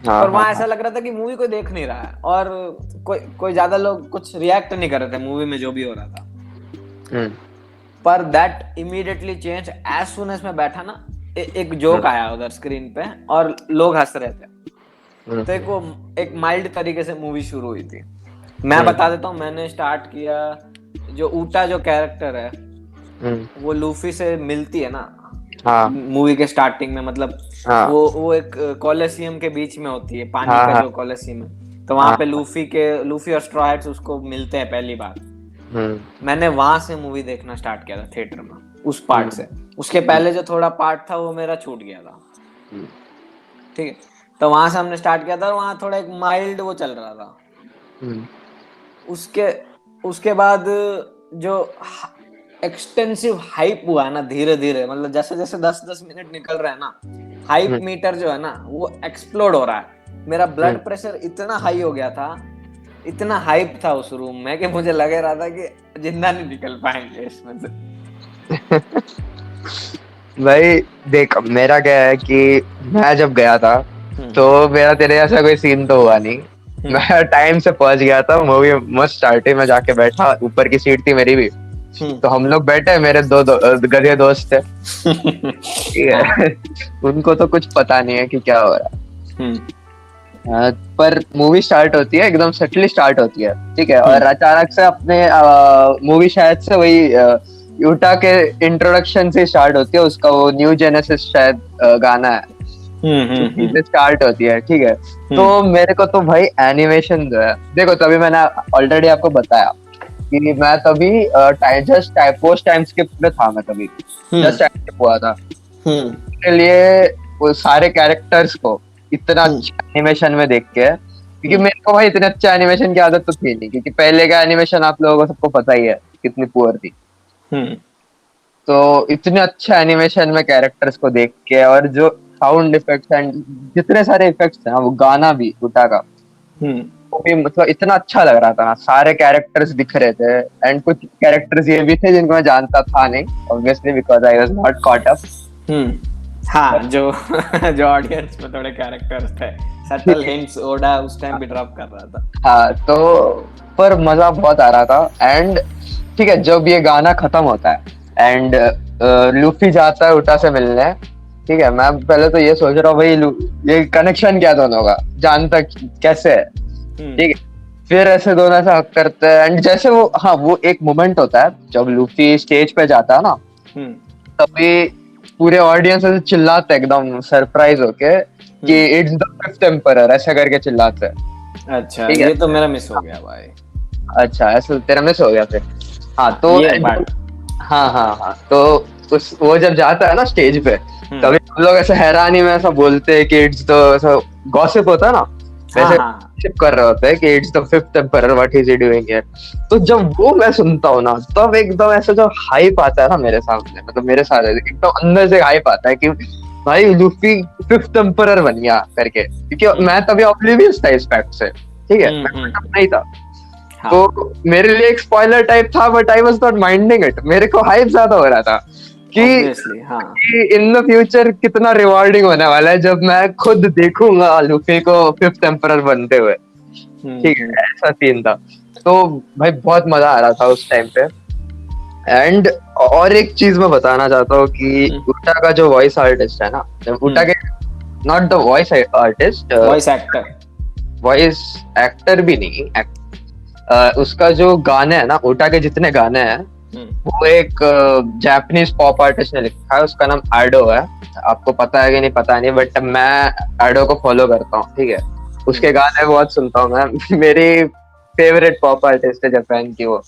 पर वहां ऐसा लग रहा था कि मूवी कोई देख नहीं रहा है और कोई ज्यादा लोग कुछ रिएक्ट नहीं कर रहे थे मूवी में जो भी हो रहा था। पर that immediately change as soon as मैं बैठा ना, एक जोक आया उधर स्क्रीन पे और लोग हंस रहे थे। तो एक माइल्ड तरीके से मूवी शुरू हुई थी। मैं बता देता हूँ, मैंने स्टार्ट किया, जो ऊटा जो कैरेक्टर है वो लूफी से मिलती है ना मूवी के स्टार्टिंग में, मतलब वो एक कॉलेसियम के बीच में होती है, पानी का जो कॉलेसियम है। तो वहां पे लूफी और स्ट्रॉ हैट्स उसको मिलते हैं पहली बार। मैंने वहां से मूवी देखना स्टार्ट किया था थिएटर में, उस पार्ट से। उसके पहले जो थोड़ा पार्ट था वो मेरा छूट गया था, ठीक है। तो वहां से हमने स्टार्ट किया था, वहां थोड़ा एक माइल्ड वो चल रहा था। उसके बाद जो एक्सटेंसिव हाइप हुआ ना धीरे धीरे, मतलब जैसे जैसे 10-10 मिनट निकल रहे हैं ना, हाइप मीटर जो है ना वो एक्सप्लोड हो रहा है। मेरा ब्लड प्रेशर इतना हाई हो गया था इतना हाइप था उस रूम में कि मुझे लग रहा था कि जिंदा नहीं निकल पाएंगे इसमें से। भाई देख, मेरा क्या है कि मैं जब गया था तो मेरा तेरे जैसा कोई सीन तो हुआ नहीं। मैं टाइम से पहुंच गया था, मूवी मस्त स्टार्टिंग में जाके बैठा, ऊपर की सीट थी मेरी भी। तो हम लोग बैठे, मेरे गधे दोस्त थे, ठीक हाँ। है। उनको तो कुछ पता नहीं है कि क्या हो रहा हम्म। है। पर मूवी स्टार्ट होती है, एकदम सटली स्टार्ट होती है, ठीक है। और हम्म। अचानक से अपने मूवी शायद से वही यूटा के इंट्रोडक्शन से स्टार्ट होती है, उसका वो न्यू जेनेसिस शायद गाना है, उसी से स्टार्ट होती है, ठीक है। तो मेरे को तो भाई एनिमेशन जो है, देखो तभी मैंने ऑलरेडी आपको बताया कि मैं तभी जस्ट पोस्ट टाइम स्किप में था, मैं तभी जस्ट टाइम स्किप हुआ था। के लिए वो सारे कैरेक्टर्स को इतना अच्छा एनिमेशन में देख के, क्योंकि मेरे को भाई इतने अच्छा एनिमेशन की आदत तो थी नहीं, क्योंकि पहले का एनिमेशन आप लोगों को सबको पता ही है कितनी पुअर थी। तो इतने अच्छा एनिमेशन में कैरेक्टर्स को देख के, और जो साउंड इफेक्ट्स एंड जितने सारे इफेक्ट्स हैं, वो गाना भी उटा का, वो भी मतलब इतना अच्छा लग रहा था ना, सारे कैरेक्टर्स दिख रहे थे। एंड कुछ कैरेक्टर्स ये भी थे जिनको मैं जानता था नहीं, obviously, because I was not caught up. हाँ, जो जो ऑडियंस में थोड़े कैरेक्टर्स थे, सटल हिंट्स ओडा उस टाइम भी ड्रॉप कर रहा था। हाँ, तो पर मजा बहुत आ रहा था। एंड ठीक है, जब ये गाना खत्म होता है एंड लूफी जाता है उटा से मिलने, ठीक है, मैं पहले तो ये सोच रहा हूँ भाई ये कनेक्शन क्या दोनों का, जानता कैसे है, ठीक है। फिर ऐसे दोनों ऐसा हक करते हैं एंड जैसे वो, हाँ, वो एक मोमेंट होता है जब लूफी स्टेज पे जाता है ना, तभी पूरे ऑडियंस ऐसे चिल्लाते एकदम सरप्राइज होके कि इट्स द फिफ्थ एम्परर, ऐसा करके चिल्लाते हैं। अच्छा, ये तो मेरा मिस हो गया भाई। अच्छा, ऐसा तेरा मिस हो गया फिर। हाँ तो हाँ हाँ हाँ, तो उस वो जब जाता है ना स्टेज पे, तभी हम लोग ऐसे हैरानी में ऐसा बोलते हैं कि इट्स द, ऐसा गॉसिप होता है ना, वैसे गॉसिप कर रहे होते हैं कि it's the fifth emperor, what is he doing here. तो जब वो मैं सुनता हूँ ना, तब एकदम ऐसा जो हाइप आता है ना मेरे सामने, मतलब मेरे साथ एकदम अंदर से हाइप आता है कि भाई लूफी फिफ्थ एम्परर बन गया करके, क्योंकि मैं तभी ऑब्लिवियस था इस फैक्ट से, ठीक है, नहीं था। तो मेरे लिए एक स्पॉइलर टाइप था, but I was not minding it. मेरे को हाइप ज्यादा हो रहा था कि इन द फ्यूचर कितना रिवॉर्डिंग होने वाला है जब मैं खुद देखूंगा लूफी को फिफ्थ एम्परर बनते हुए, ठीक है, ऐसा सीन था। तो भाई बहुत मजा आ रहा था उस टाइम पे। एंड और एक चीज मैं बताना चाहता हूँ कि उटा का जो वॉइस आर्टिस्ट है ना, उटा के, not the voice artist, voice actor भी नहीं, उसका जो गाने है ना, उटा के जितने गाने हैं, वो एक जापानीज पॉप आर्टिस्ट ने लिखा है, उसका नाम आडो है। आपको पता है कि नहीं पता नहीं, बट मैं आडो को फॉलो करता हूँ, ठीक है, उसके गाने बहुत सुनता हूँ मैं। मेरी फेवरेट पॉप आर्टिस्ट है जापान की वो,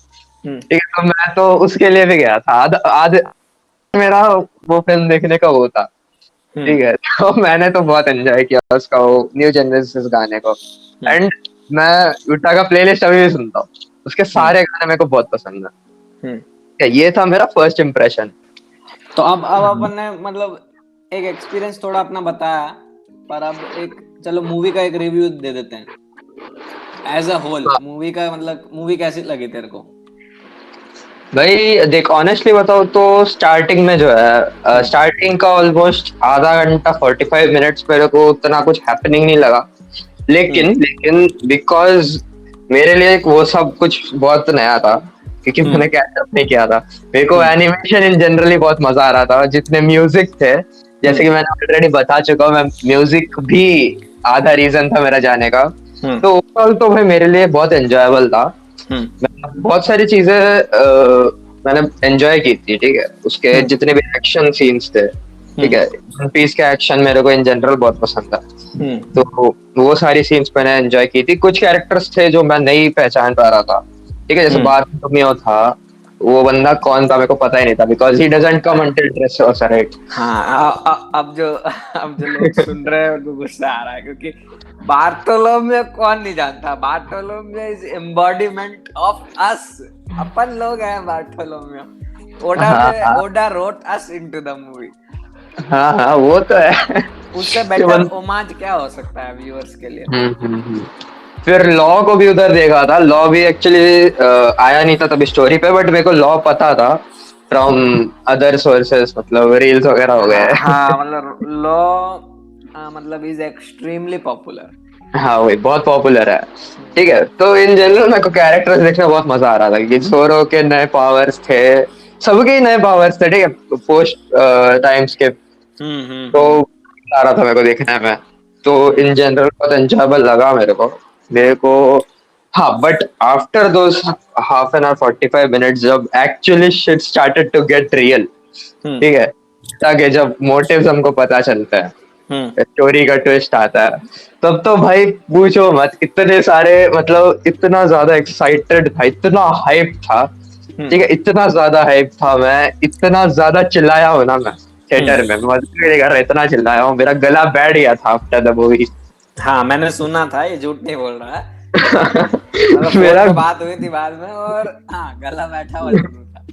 ठीक है। तो मैं तो उसके लिए भी गया था, आध मेरा वो फिल्म देखने का वो था, ठीक है। तो मैंने तो बहुत एंजॉय किया उसका वो न्यू जेनेसिस गाने को। एंड मैं उटा का प्लेलिस्ट अभी भी सुनता हूँ, उसके सारे गाने मेरे को बहुत पसंद है। ये था मेरा फर्स्ट इम्प्रेशन। तो अब अपन ने मतलब एक एक्सपीरियंस थोड़ा अपना बताया, पर अब एक चलो मूवी का एक रिव्यू दे देते हैं एज अ होल। मूवी का मतलब मूवी कैसी लगी तेरे को? भाई देख, ऑनेस्टली बताओ तो स्टार्टिंग में जो है, स्टार्टिंग का ऑलमोस्ट आधा घंटा 45 मिनट्स मेरे को उतना कुछ हैपनिंग नहीं लगा, लेकिन बिकॉज मेरे लिए वो सब कुछ बहुत नया था, क्योंकि मैंने कैचअप नहीं किया था। मेरे को एनिमेशन इन जनरली बहुत मजा आ रहा था, जितने म्यूजिक थे, जैसे कि मैंने ऑलरेडी बता चुका हूँ, मैं म्यूजिक भी आधा रीजन था मेरा जाने का। तो ओवरऑल तो भाई मेरे लिए बहुत एंजॉयबल था। बहुत सारी चीजें मैंने एंजॉय की थी, ठीक है, उसके जितने भी एक्शन सीन्स थे, ठीक है, वन पीस का एक्शन मेरे को इन जनरल बहुत पसंद था, तो वो सारी सीन्स मैंने एंजॉय की थी। कुछ कैरेक्टर्स थे जो मैं नहीं पहचान पा रहा था, ठीक है, जैसे बार्थोलोमेओ था, वो बंदा कौन था मेरे को पता ही नहीं था, because he doesn't come until Dressrosa, right. हाँ, अब जो लोग सुन रहे हैं उनको गुस्सा आ रहा है, क्योंकि बार्थोलोमेओ कौन नहीं जानता? Bartolomeo is embodiment of us, अपन लोग हैं Bartolomeo. Oda wrote us into the movie. हाँ, वो तो है। उससे बेटर ओमाज क्या हो सकता है व्यूअर्स के लिए? फिर लॉ को भी उधर देखा था। लॉ भी एक्चुअली आया नहीं था तभी स्टोरी पे, बट मेरे को लॉ पता था फ्रॉम अदर सोर्सेस, मतलब रील्स वगैरह हो हाँ गए। हाँ, मतलब लॉ मतलब इज एक्सट्रीमली पॉपुलर। हाँ वही बहुत पॉपुलर है। ठीक है, तो इन जनरल मेरे को कैरेक्टर्स देखने में बहुत मजा आ रहा था कि जोरो के नए पावर्स थे, सबके ही नए पावर्स थे, ठीक है, पोस्ट टाइम स्किप। तो हम्म। आ रहा था मेरे को देखने में, तो इन जनरल बहुत एंजॉयबल लगा मेरे को। हाँ, but after those half an hour 45 minutes जब actually shit started to get real, hmm ठीक है, ताकि जब मोटिव्स हमको पता चलता है, हम्म स्टोरी का ट्विस्ट आता है, तब तो भाई पूछो मत, इतने सारे मतलब इतना ज्यादा एक्साइटेड था, इतना हाइप था, हम्म ठीक है, इतना ज्यादा हाइप था, मैं इतना ज्यादा चिल्लाया हूँ ना मैं थिएटर हम्म। में, मैं मजाक नहीं कर रहा, इतना चिल्लाया हूँ, मेरा गला बैठ गया था आफ्टर द मूवी। हाँ, मैंने सुना था, ये झूठ नहीं बोल रहा है। मतलब फोन मेरा पे बात हुई थी बाद में, और हाँ, गला बैठा हुआ जरूर था।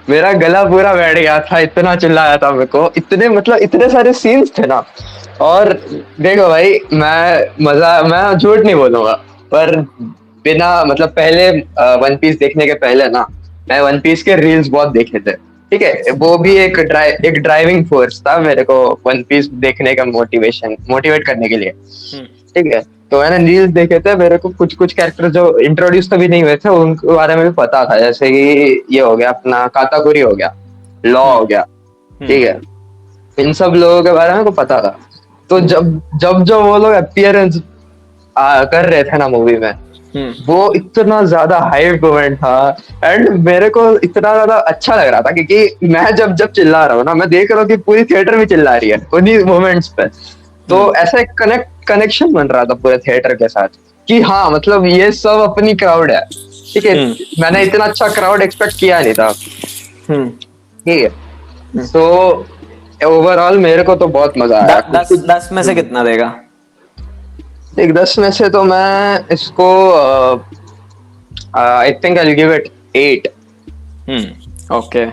मेरा गला पूरा बैठ गया था, इतना चिल्लाया था मेरे को, इतने मतलब इतने सारे सीन्स थे ना। और देखो भाई, मैं झूठ नहीं बोलूंगा, पर बिना मतलब पहले वन पीस देखने के पहले ना, मैं वन पीस के रील्स बहुत देखे थे, ठीक है, वो भी हाँ। एक ड्राइविंग फोर्स था मेरे को वन पीस देखने का, मोटिवेट करने के लिए, हम्म ठीक है। तो मैंने रील्स देखे थे, मेरे को कुछ कुछ कैरेक्टर जो इंट्रोड्यूस तो भी नहीं हुए थे उनके बारे में भी पता था, जैसे कि ये हो गया अपना काताकुरी हो गया, लॉ हम्म हो गया, हम्म ठीक है, इन सब लोगों के बारे में को पता था। तो हम्म जब जब जो वो लोग अपीयरेंस कर रहे थे ना मूवी में, हम्म वो इतना ज्यादा हाइप मोमेंट था, एंड मेरे को इतना ज्यादा अच्छा लग रहा था, क्योंकि मैं जब जब चिल्ला रहा हूँ ना, मैं देख रहा हूँ कि पूरी थिएटर भी चिल्ला रही है उन्हीं मोमेंट्स पे। तो हम्म ऐसा एक कनेक्शन बन रहा था पूरे थिएटर के साथ, कि हाँ मतलब ये सब अपनी क्राउड है, ठीक है। हम्म मैंने इतना अच्छा क्राउड एक्सपेक्ट किया नहीं था, हम्म ठीक है। हम्म। सो ओवरऑल मेरे को तो बहुत मजा आया, कुछ दस कुछ। 10 में से कितना देगा? एक 10 में से तो मैं इसको I think I give it 8। Okay.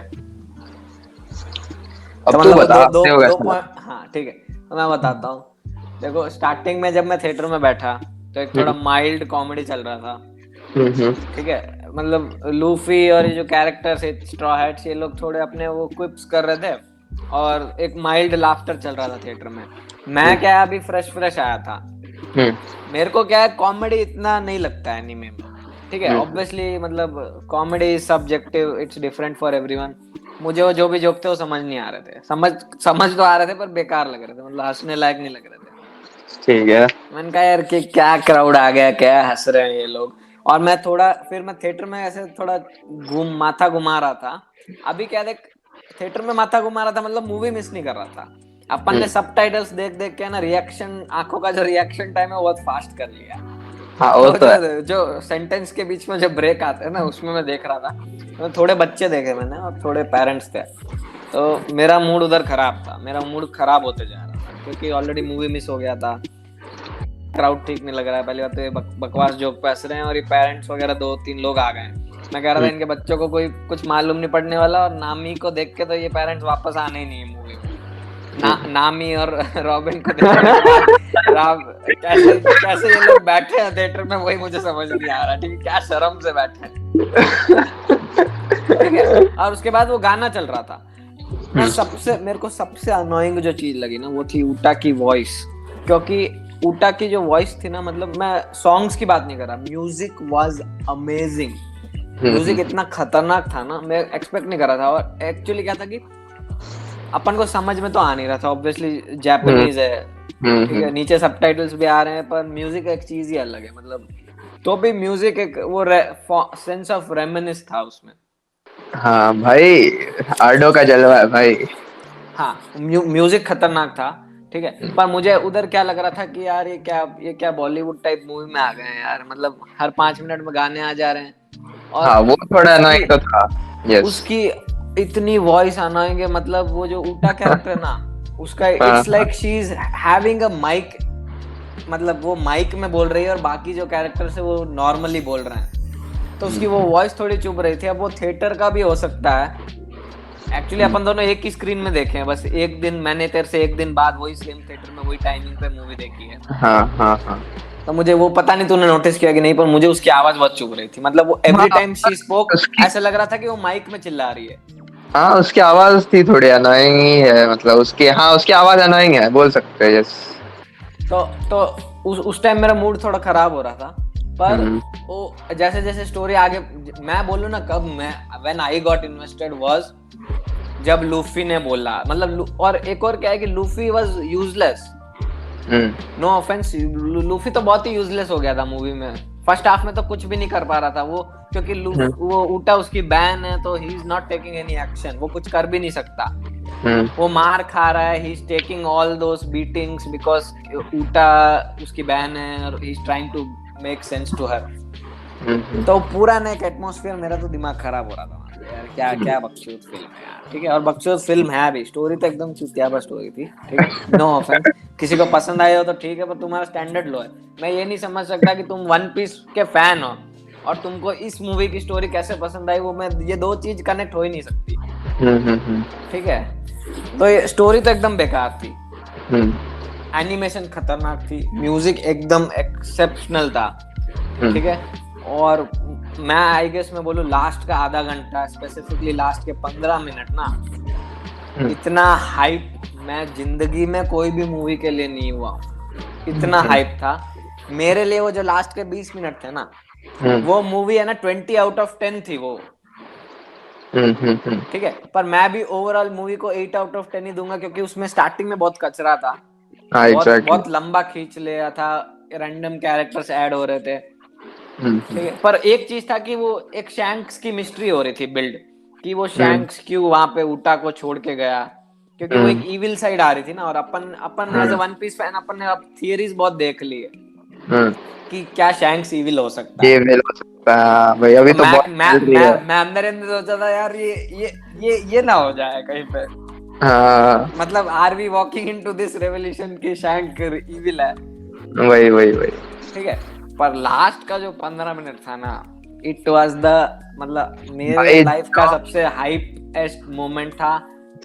तो अब तू मतलब बता, दो दो आपने दो कैसा लगा? पॉइंट, हाँ ठीक है, तो मैं बताता हूँ। देखो, स्टार्टिंग में जब मैं थिएटर में बैठा, तो एक थोड़ा हम्म माइल्ड कॉमेडी चल रहा था, हम्म ठीक है। मतलब लूफी और ये जो कैरेक्टर्स है, स्ट्रॉ हैट्स, ये लोग थोड़े अपने वो क्विप्स कर रहे थे, और एक माइल्ड लाफ्टर चल रहा था थिएटर में। मैं क्या, अभी फ्रेश आया था, हम्म मेरे को क्या है, कॉमेडी इतना नहीं लगता है एनीमे में, ठीक है। हम्म ऑब्वियसली मतलब comedy is subjective, it's different for everyone. मुझे वो जो भी जोक थे वो समझ नहीं आ रहे थे, समझ तो आ रहे थे पर बेकार लग रहे थे, मतलब हंसने लायक नहीं लग रहे थे। ठीक है। मैंने कहा यार कि क्या क्राउड आ गया, क्या हंस रहे हैं ये लोग। और मैं थिएटर में ऐसे थोड़ा माथा घुमा रहा था। अभी क्या देख, थिएटर में माथा घुमा रहा था मतलब मूवी मिस नहीं कर रहा था। अपन ने हम्म, सबटाइटल्स देख देख के ना, रिएक्शन, आंखों का जो रिएक्शन टाइम है वो बहुत फास्ट कर लिया। हाँ वो तो तो है। जो जो सेंटेंस के बीच में जो ब्रेक आते हैं ना, उसमें मैं देख रहा था। तो थोड़े बच्चे देखे मैंने, और थोड़े पेरेंट्स थे। तो मेरा मूड उधर खराब था, मेरा मूड खराब होते जा रहा था, क्योंकि ऑलरेडी मूवी मिस हो गया था। क्राउड ठीक नहीं लग रहा है, पहली बात तो ये बकवास जोक पे हंस रहे हैं, और ये पेरेंट्स वगैरह 2-3 लोग आ गए हैं। मैं कह रहा था इनके बच्चों को कोई कुछ मालूम नहीं पड़ने वाला, और नामी को देख के तो ये पेरेंट्स वापस आने ही नहीं है मूवी में। नामी और रॉबिन को देखने के बाद कैसे कैसे ये लोग बैठे हैं थिएटर में, वही मुझे समझ नहीं आ रहा, ठीक है, क्या शर्म से बैठे हैं, ठीक है। और उसके बाद वो गाना चल रहा था। मेरे को सबसे अनोइंग जो चीज लगी ना, वो थी ऊटा की वॉइस। क्योंकि ऊटा की जो वॉइस थी ना, मतलब मैं सॉन्ग्स की बात नहीं कर रहा, म्यूजिक वाज अमेजिंग। म्यूजिक इतना खतरनाक था ना, मैं एक्सपेक्ट नहीं कर रहा था। और एक्चुअली क्या था कि अपन को समझ में तो आ नहीं रहा था, ऑब्वियसली जापानीज है, ठीक है, नीचे सबटाइटल्स भी आ रहे हैं, पर म्यूजिक एक चीज ही अलग है, मतलब। तो भी म्यूजिक एक वो सेंस ऑफ रेमिनिस था उसमें। हाँ भाई, आर्डो का जलवा है भाई। हाँ, म्यूजिक खतरनाक था, ठीक है। पर मुझे उधर क्या लग रहा था कि यार ये क्या बॉलीवुड टाइप मूवी में आ गए हैं यार, मतलब हर 5 मिनट में गाने आ जा रहे हैं। और हाँ वो थोड़ा उसकी अनोइंग तो था। यस। उसकी इतनी वॉइस आना है, मतलब वो जो ऊटा कैरेक्टर है ना, उसका हाँ it's like she is having a mic, मतलब वो माइक में बोल रही है, और बाकी जो कैरेक्टर्स है वो नॉर्मली बोल रहे हैं। तो उसकी वो वॉइस थोड़ी चुभ रही थी। अब वो थिएटर का भी हो सकता है, एक्चुअली अपन दोनों एक ही स्क्रीन में देखे हैं, बस एक दिन मैंने तेरे से एक दिन बाद वही सेम थिएटर में वही टाइमिंग पे मूवी देखी है। हाँ हाँ हाँ। तो मुझे वो पता नहीं तूने नोटिस किया कि नहीं, पर मुझे उसकी आवाज बहुत चुभ रही थी। मतलब वो एवरी हाँ टाइम शी स्पोक उसकी, ऐसा लग रहा था कि वो माइक में चिल्ला रही है। हाँ उसकी आवाज थी थोड़ी अनोइंग ही है, मतलब उसकी, हाँ उसकी आवाज अनोइंग है, बोल सकते हैं। यस। तो उस टाइम मेरा मूड थोड़ा खराब हो रहा था। पर हम्म वो जैसे जैसे स्टोरी आगे, मैं बोलूँ ना, कब मैं when I got invested was जब लूफी ने बोला, मतलब और एक और क्या है कि Luffy was useless. Hmm no offence, Luffy तो बहुत ही यूजलेस हो गया था मूवी में। फर्स्ट हाफ में तो कुछ भी नहीं कर पा रहा था वो, क्योंकि हम्म वो ऊटा उसकी बैन है, तो he is not taking any action, वो कुछ कर भी नहीं सकता। हम्म वो मार खा रहा है, he is taking all those beatings because Uta उसकी बहन है और he is trying to make sense to her. तो पूरा ना एक एटमॉस्फेयर, मेरा तो दिमाग खराब हो रहा था वहाँ पे। यार क्या क्या बकचोद फिल्म है यार, ठीक है, और बकचोद फिल्म है भी, स्टोरी तो एकदम चुतियाबा स्टोरी थी, ठीक है, नो ऑफेंस, किसी को पसंद आए हो तो ठीक है, पर तुम्हारा स्टैंडर्ड लो है। मैं ये नहीं समझ सकता कि तुम वन पीस के फैन हो और तुमको इस मूवी की स्टोरी कैसे पसंद आई, वो मैं, ये दो चीज कनेक्ट हो ही नहीं सकती, हम्म ठीक है। तो ये स्टोरी तो एकदम बेकार थी, हम्म एनिमेशन खतरनाक थी, म्यूजिक एकदम एक्सेप्शनल था, ठीक है। और मैं आई गेस मैं बोलूँ लास्ट का आधा घंटा, स्पेसिफिकली लास्ट के 15 मिनट ना, इतना हाइप मैं जिंदगी में कोई भी मूवी के लिए नहीं हुआ। इतना हाइप था मेरे लिए। वो जो लास्ट के 20 मिनट थे ना, वो मूवी है ना 20 आउट ऑफ 10 थी वो, ठीक है। पर मैं भी ओवरऑल मूवी को 8 आउट ऑफ 10 ही दूंगा, क्योंकि उसमें स्टार्टिंग में बहुत कचरा था, हाँ बहुत एग्जैक्टली। बहुत लंबा खींच लिया था, रैंडम कैरेक्टर्स ऐड हो रहे थे, ठीक है। पर एक चीज था कि वो एक शैंक्स की मिस्ट्री हो रही थी बिल्ड, कि वो शैंक्स क्यों वहां पे उटा को छोड़ के गया, क्योंकि वो एक इविल साइड आ रही थी ना। और अपन अपन as a one piece fan अपन ने अब थियरीज बहुत देख ली है कि क्या शैंक्स इविल हो सकता ये है। मेल हो सकता है भाई, अभी तो तो मैं बहुत मैं चल रही मैं है। मैं अंदर अंदर सोचा था यार, ये ना हो जाए कहीं पे, हाँ मतलब are we walking into this revolution की शैंक इविल है, वही वही वही। ठीक है। पर लास्ट का जो 15 मिनट था ना, इट वाज द, मतलब मेरे भाई लाइफ का सबसे हाइपेस्ट मोमेंट था।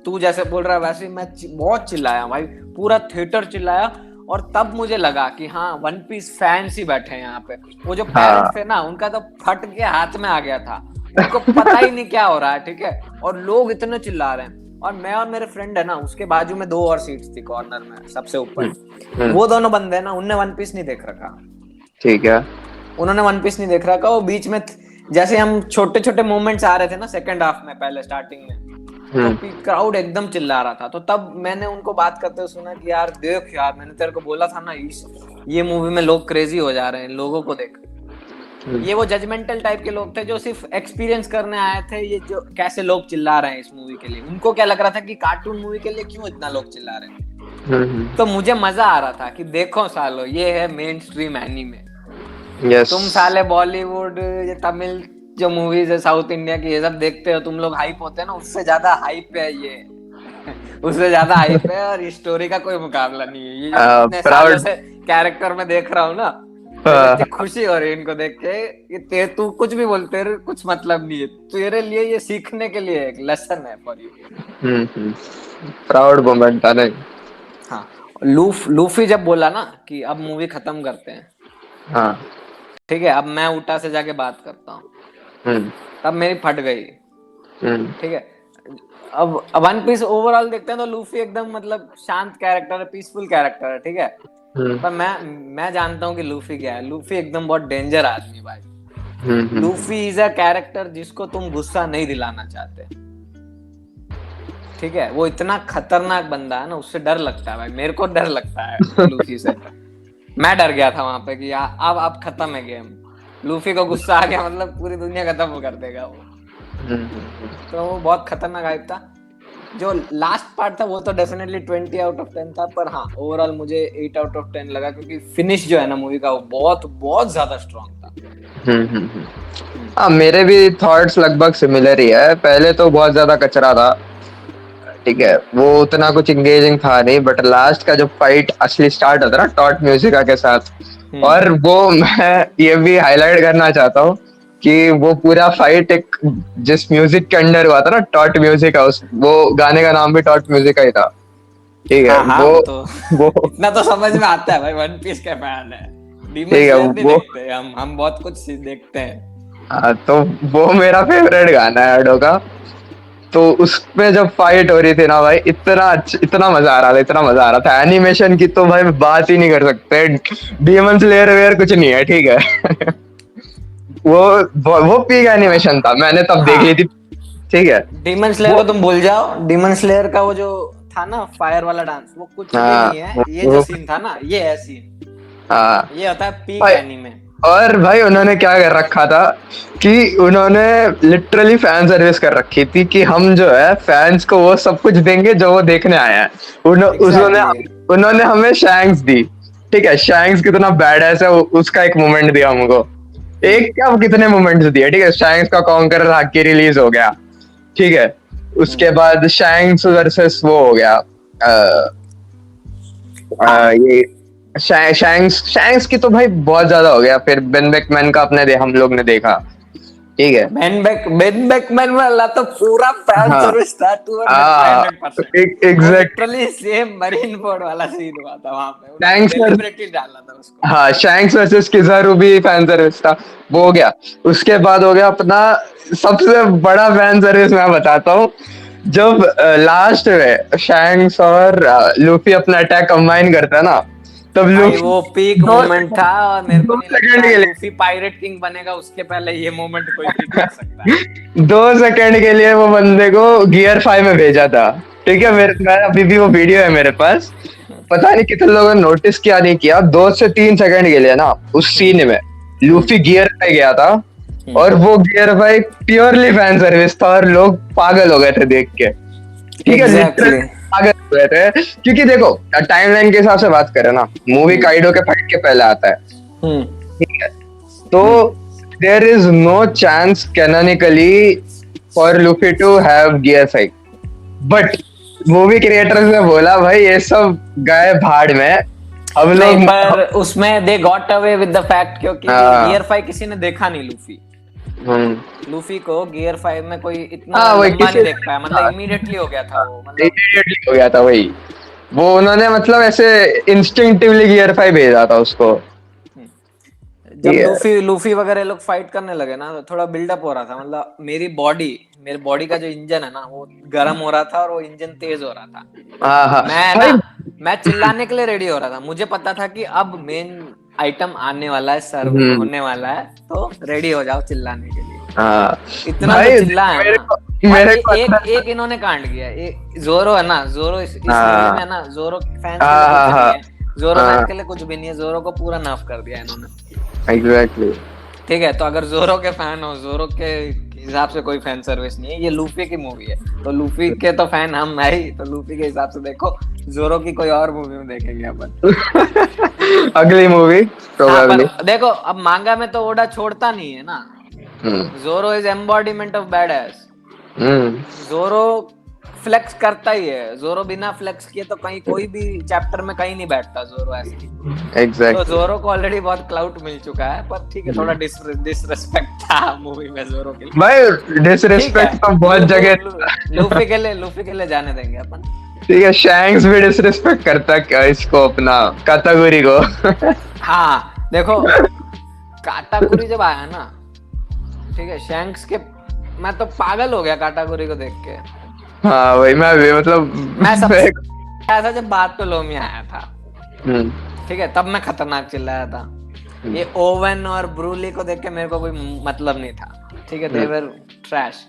तू जैसे बोल रहा है वैसे मैं बहुत चिल्लाया भाई, पूरा थिएटर चिल्लाया। और तब मुझे लगा कि हाँ, वन पीस फैंस ही बैठे हैं यहाँ पे। वो जो हाँ पेरेंट्स थे ना, उनका तो फट के हाथ में आ गया था, उनको पता ही नहीं क्या हो रहा है, ठीक है। और लोग इतने चिल्ला रहे हैं, और मैं और मेरे फ्रेंड है ना, उसके बाजू में 2 और सीट्स थी कॉर्नर में सबसे ऊपर। वो दोनों बंदे ना, उनने वन पीस नहीं देख रखा, ठीक है। उन्होंने वन पीस नहीं देख रखा। वो बीच में जैसे हम छोटे छोटे मोमेंट्स आ रहे थे ना सेकंड हाफ में, पहले स्टार्टिंग में, तो क्राउड एकदम चिल्ला रहा था। तो तब मैंने उनको बात करते हुए सुना कि यार देख यार, मैंने तेरे को बोला था ना, ये मूवी में लोग क्रेजी हो जा रहे हैं, लोगों को देख। ये वो जजमेंटल टाइप के लोग थे जो सिर्फ एक्सपीरियंस करने आए थे, ये जो कैसे लोग चिल्ला रहे हैं इस मूवी के लिए। उनको क्या लग रहा था कि कार्टून मूवी के लिए क्यों इतना लोग चिल्ला रहे हैं। तो मुझे मजा आ रहा था कि देखो सालो, ये है मेन स्ट्रीम एनीमे। यस। तुम साले बॉलीवुड, ये तमिल जो मूवीज है साउथ इंडिया की, ये सब देखते हो तुम लोग, हाइप होते हैं ना, उससे ज्यादा हाइप है ये। उससे ज्यादा हाइप है, और स्टोरी का कोई मुकाबला नहीं है। ये जो इतने सालों प्राउड। से कैरेक्टर में देख रहा हूँ ना, मेरे को इतनी खुशी हो रही है इनको देख के। ये तू कुछ भी बोल, तेरे कुछ मतलब नहीं है, तेरे लिए ये सीखने के लिए एक लेसन है फॉर यू। प्राउड मोमेंट था नहीं। हाँ, लूफी जब बोला ना कि अब मूवी खत्म करते हैं, हाँ। ठीक है, अब मैं उटा से जाके बात करता हूँ, तब मेरी फट गई, ठीक है। अब वन पीस ओवरऑल देखते हैं तो लूफी एकदम मतलब शांत कैरेक्टर है, पीसफुल कैरेक्टर है, ठीक है। पर मैं जानता हूँ कि लूफी क्या है। लूफी एकदम बहुत डेंजर आदमी भाई। लूफी इज अ कैरेक्टर जिसको तुम गुस्सा नहीं दिलाना चाहते, ठीक है। वो इतना खतरनाक बंदा है ना, उससे डर लगता है भाई, मेरे को डर लगता है लूफी से। मैं डर गया था वहां पे कि अब खत्म है गेम। लूफी को गुस्सा आ गया मतलब पूरी दुनिया खत्म कर देगा वो। तो वो बहुत खतरनाक हाइप था। जो लास्ट पार्ट था वो तो डेफिनेटली 20 आउट ऑफ 10 था, पर हाँ ओवरऑल मुझे 8 आउट ऑफ 10 लगा, क्योंकि फिनिश जो है ना मूवी का, वो बहुत बहुत ज्यादा स्ट्रॉन्ग था। हाँ मेरे भी थॉट्स लगभग सिमिलर ही है। पहले तो बहुत ज्यादा कचरा था, ठीक है, वो उतना कुछ इंगेजिंग था नहीं, बट लास्ट का जब फाइट असली स्टार्ट होता ना टॉट म्यूजिका के साथ, और वो मैं ये भी हाईलाइट करना चाहता हूँ कि वो पूरा फाइट एक जिस म्यूजिक के अंडर हुआ था ना, टॉट म्यूजिक हाउस, वो गाने का नाम भी टॉट म्यूजिक ही था, ठीक है। हाँ हाँ, वो वो तो वो इतना तो समझ में आता है भाई, वन पीस के फैन है, डीमन ठीक है स्लेयर नहीं वो। देखते हम बहुत कुछ देखते हैं। हाँ, तो वो मेरा फेवरेट गाना है एडो का। तो उसमें जब फाइट हो रही थी ना भाई, इतना मजा आ रहा था, इतना मजा आ रहा था। एनिमेशन की तो भाई बात ही नहीं कर सकते। डीमन स्लेयर वेयर कुछ नहीं है, ठीक है। वो पीक एनिमेशन था, मैंने तब देख ली हाँ, थी। ठीक है। डीमन स्लेयर वो को तुम भूल जाओ। डीमन स्लेयर का वो जो था ना फायर वाला डांस, वो कुछ भी हाँ नहीं है। ये जो सीन था ना, ये है सीन। हाँ ये होता है पीक भाई। एनीमे। और भाई उन्होंने क्या कर रखा था कि उन्होंने लिटरली फैन सर्विस कर रखी थी कि हम जो है फैंस को वो सब कुछ देंगे जो वो देखने आए हैं। उन्होंने एग्जैक्टली। उन्होंने हमें शैंक्स दी। ठीक है, शैंक्स कितना बैड है, उसका एक मोमेंट दिया हमको। एक क्या, वो कितने मोमेंट्स दिए। ठीक है, शैंक्स का कॉन्कर हाकी रिलीज हो गया। ठीक है, उसके बाद शैंक्स वर्सेस वो हो गया। ये शैंक्स शैंक्स की तो भाई बहुत ज्यादा हो गया। फिर बेन बेकमैन का हम लोग ने देखा। ठीक है। बेन बेकमैन वाला तो पूरा फैन हाँ सर्विस था 200-300%। वो exact. Literally same marine Ford वाला सीन हुआ था वहां पे। उन्होंने शैंक्स डेलिबरेटली डाला था उसको। हाँ, शैंक्स वर्सेस किजारू भी फैन सर्विस था। वो हो गया। उसके बाद हो गया अपना सबसे बड़ा फैन सर्विस, मैं बताता हूँ। जब लास्ट में शैंक्स और लूफी अपना अटैक कंबाइन करता है ना, तब भाई लूफी वो पीक दो मोमेंट था, और मेरे को दो नहीं सेकंड लगता के लिए लूफी पायरेट किंग बनेगा उसके पहले ये मोमेंट कोई पीक कर सकता है। 2 सेकंड के लिए वो बंदे को गियर 5 में भेजा था। ठीक है, मैं अभी भी वो वीडियो है मेरे पास। पता नहीं कितने लोगों ने नोटिस किया नहीं किया, 2 से 3 सेकंड के लिए ना उस सीन में लूफी गियर पे गया था। और वो गियर भाई प्योरली फैन सर्विस था, और लोग पागल हो गए थे देख के। ठीक है, एग्जैक्टली। लिटरली पागल हो गए थे। क्योंकि देखो, टाइमलाइन के हिसाब से बात करें ना, मूवी काइडो के फाइट के पहले आता है। ठीक है, तो there is no chance canonically for Luffy to have gear 5। But movie creators ने बोला भाई ये सब गए भाड़ में, हम नहीं, लोग। पर उसमें they got away with the fact, क्योंकि गियर 5 किसी ने देखा नहीं लूफी। लूफी को गियर 5 में कोई इतना हाँ वही लंबा किसी नहीं देख पाया, मतलब इमीडिएटली हो गया था वो, मतलब। इमीडिएटली हो गया था वही। वो उन्होंने मतलब ऐसे इंस्टिंक्टिवली गियर 5 भेजा था उसको। जब ठीक है। लूफी लूफी वगैरह लोग फाइट करने लगे ना, तो थोड़ा बिल्डअप हो रहा था। मतलब मेरे बॉडी का जो इंजन है ना, वो गर्म हो रहा था, और वो इंजन तेज हो रहा था। हाँ हाँ मैं भाई। मैं चिल्लाने के लिए रेडी हो रहा था। मुझे पता था कि अब मेन आइटम आने वाला है, सर्व हम्म। होने वाला है, तो रेडी हो जाओ चिल्लाने के लिए। हाँ इतना जो भाई, चिल्ला है मेरे ना। को और मेरे को एक इन्होंने कांड किया। जोरो है ना, जोरो इस मूवी में हाँ है ना, जोरो फैंस के लिए हाँ हाँ कुछ नहीं हाँ है। जोरो फैंस हाँ के लिए कुछ भी नहीं है। जोरो को पूरा नाफ कर दिया इन्होंने। एग्जैक्टली। ठीक है, तो अगर जोरो के फैन हो, जोरो के हिसाब से कोई फैन सर्विस नहीं है। ये लूफी की मूवी है, तो लूफी के तो फैन हम है ही, तो लूफी के हिसाब से देखो। जोरो की कोई और मूवी में देखेंगे अपन। अगली मूवी हाँ, प्रोबेबली। पर देखो अब मांगा में तो ओडा छोड़ता नहीं है ना। Hmm Zoro is embodiment of bad ass. Hmm Zoro flex करता ही है। जोरो बिना फ्लेक्स किए तो कहीं कोई भी चैप्टर में कहीं नहीं बैठता जोरो ऐसे। तो एग्जैक्टली। जोरो को ऑलरेडी बहुत क्लाउट मिल चुका है, पर ठीक है, थोड़ा डिसरिस्पेक्ट था मूवी में जोरो के लिए। भाई ठीक है, डिसरिस्पेक्ट तो बहुत जगह। लूफी के लिए जाने देंगे अपन। ठीक है, शैंक्स भी डिसरिस्पेक्ट करता है क्या इसको, अपना कातागुरी को। हाँ देखो, काटाकुरी जब आया ना, ठीक है, शैंक्स के, मैं तो पागल हो गया काटाकुरी को देख के। हाँ भाई, मैं भी मतलब मैं सबसे ऐसा जब बात तो लोमी आया था, हम्म ठीक है, तब मैं खतरनाक चिल्लाया था। ये ओवन और ब्रूली को देख के मेरे को कोई मतलब नहीं था। ठीक है, दे वर ट्रैश।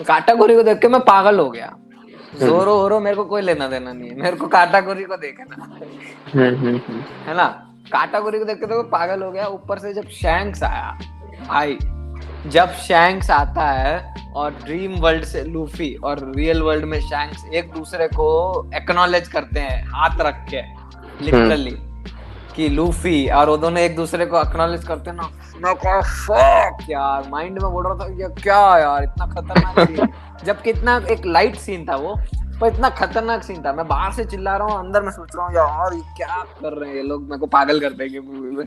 काटाकुरी को देख के मैं पागल हो गया। जोरो ओरो मेरे को कोई लेना देना नहीं है, मेरे को काटाकुरी को देखना है ना। काटाकुरी को देख के तो मैं पागल हो गया। ऊपर से जब शैंक्स आया भाई, जब शैंक्स आता है और ड्रीम वर्ल्ड से लूफी और रियल वर्ल्ड में शैंक्स एक दूसरे को एक्नॉलेज करते हैं हाथ रख के, लिटरली, कि लूफी और वो दोनों एक दूसरे को एक्नॉलेज करते हैं ना। मैं कहा फक यार, माइंड में बोल रहा था ये क्या यार, इतना खतरनाक सीन। जबकि इतना एक लाइट सीन था वो, पर इतना खतरनाक सीन था। मैं बाहर से चिल्ला रहा हूँ, अंदर में सोच रहा हूँ यार ये क्या कर रहे हैं ये लोग, मेरे को पागल कर देंगे मूवी में।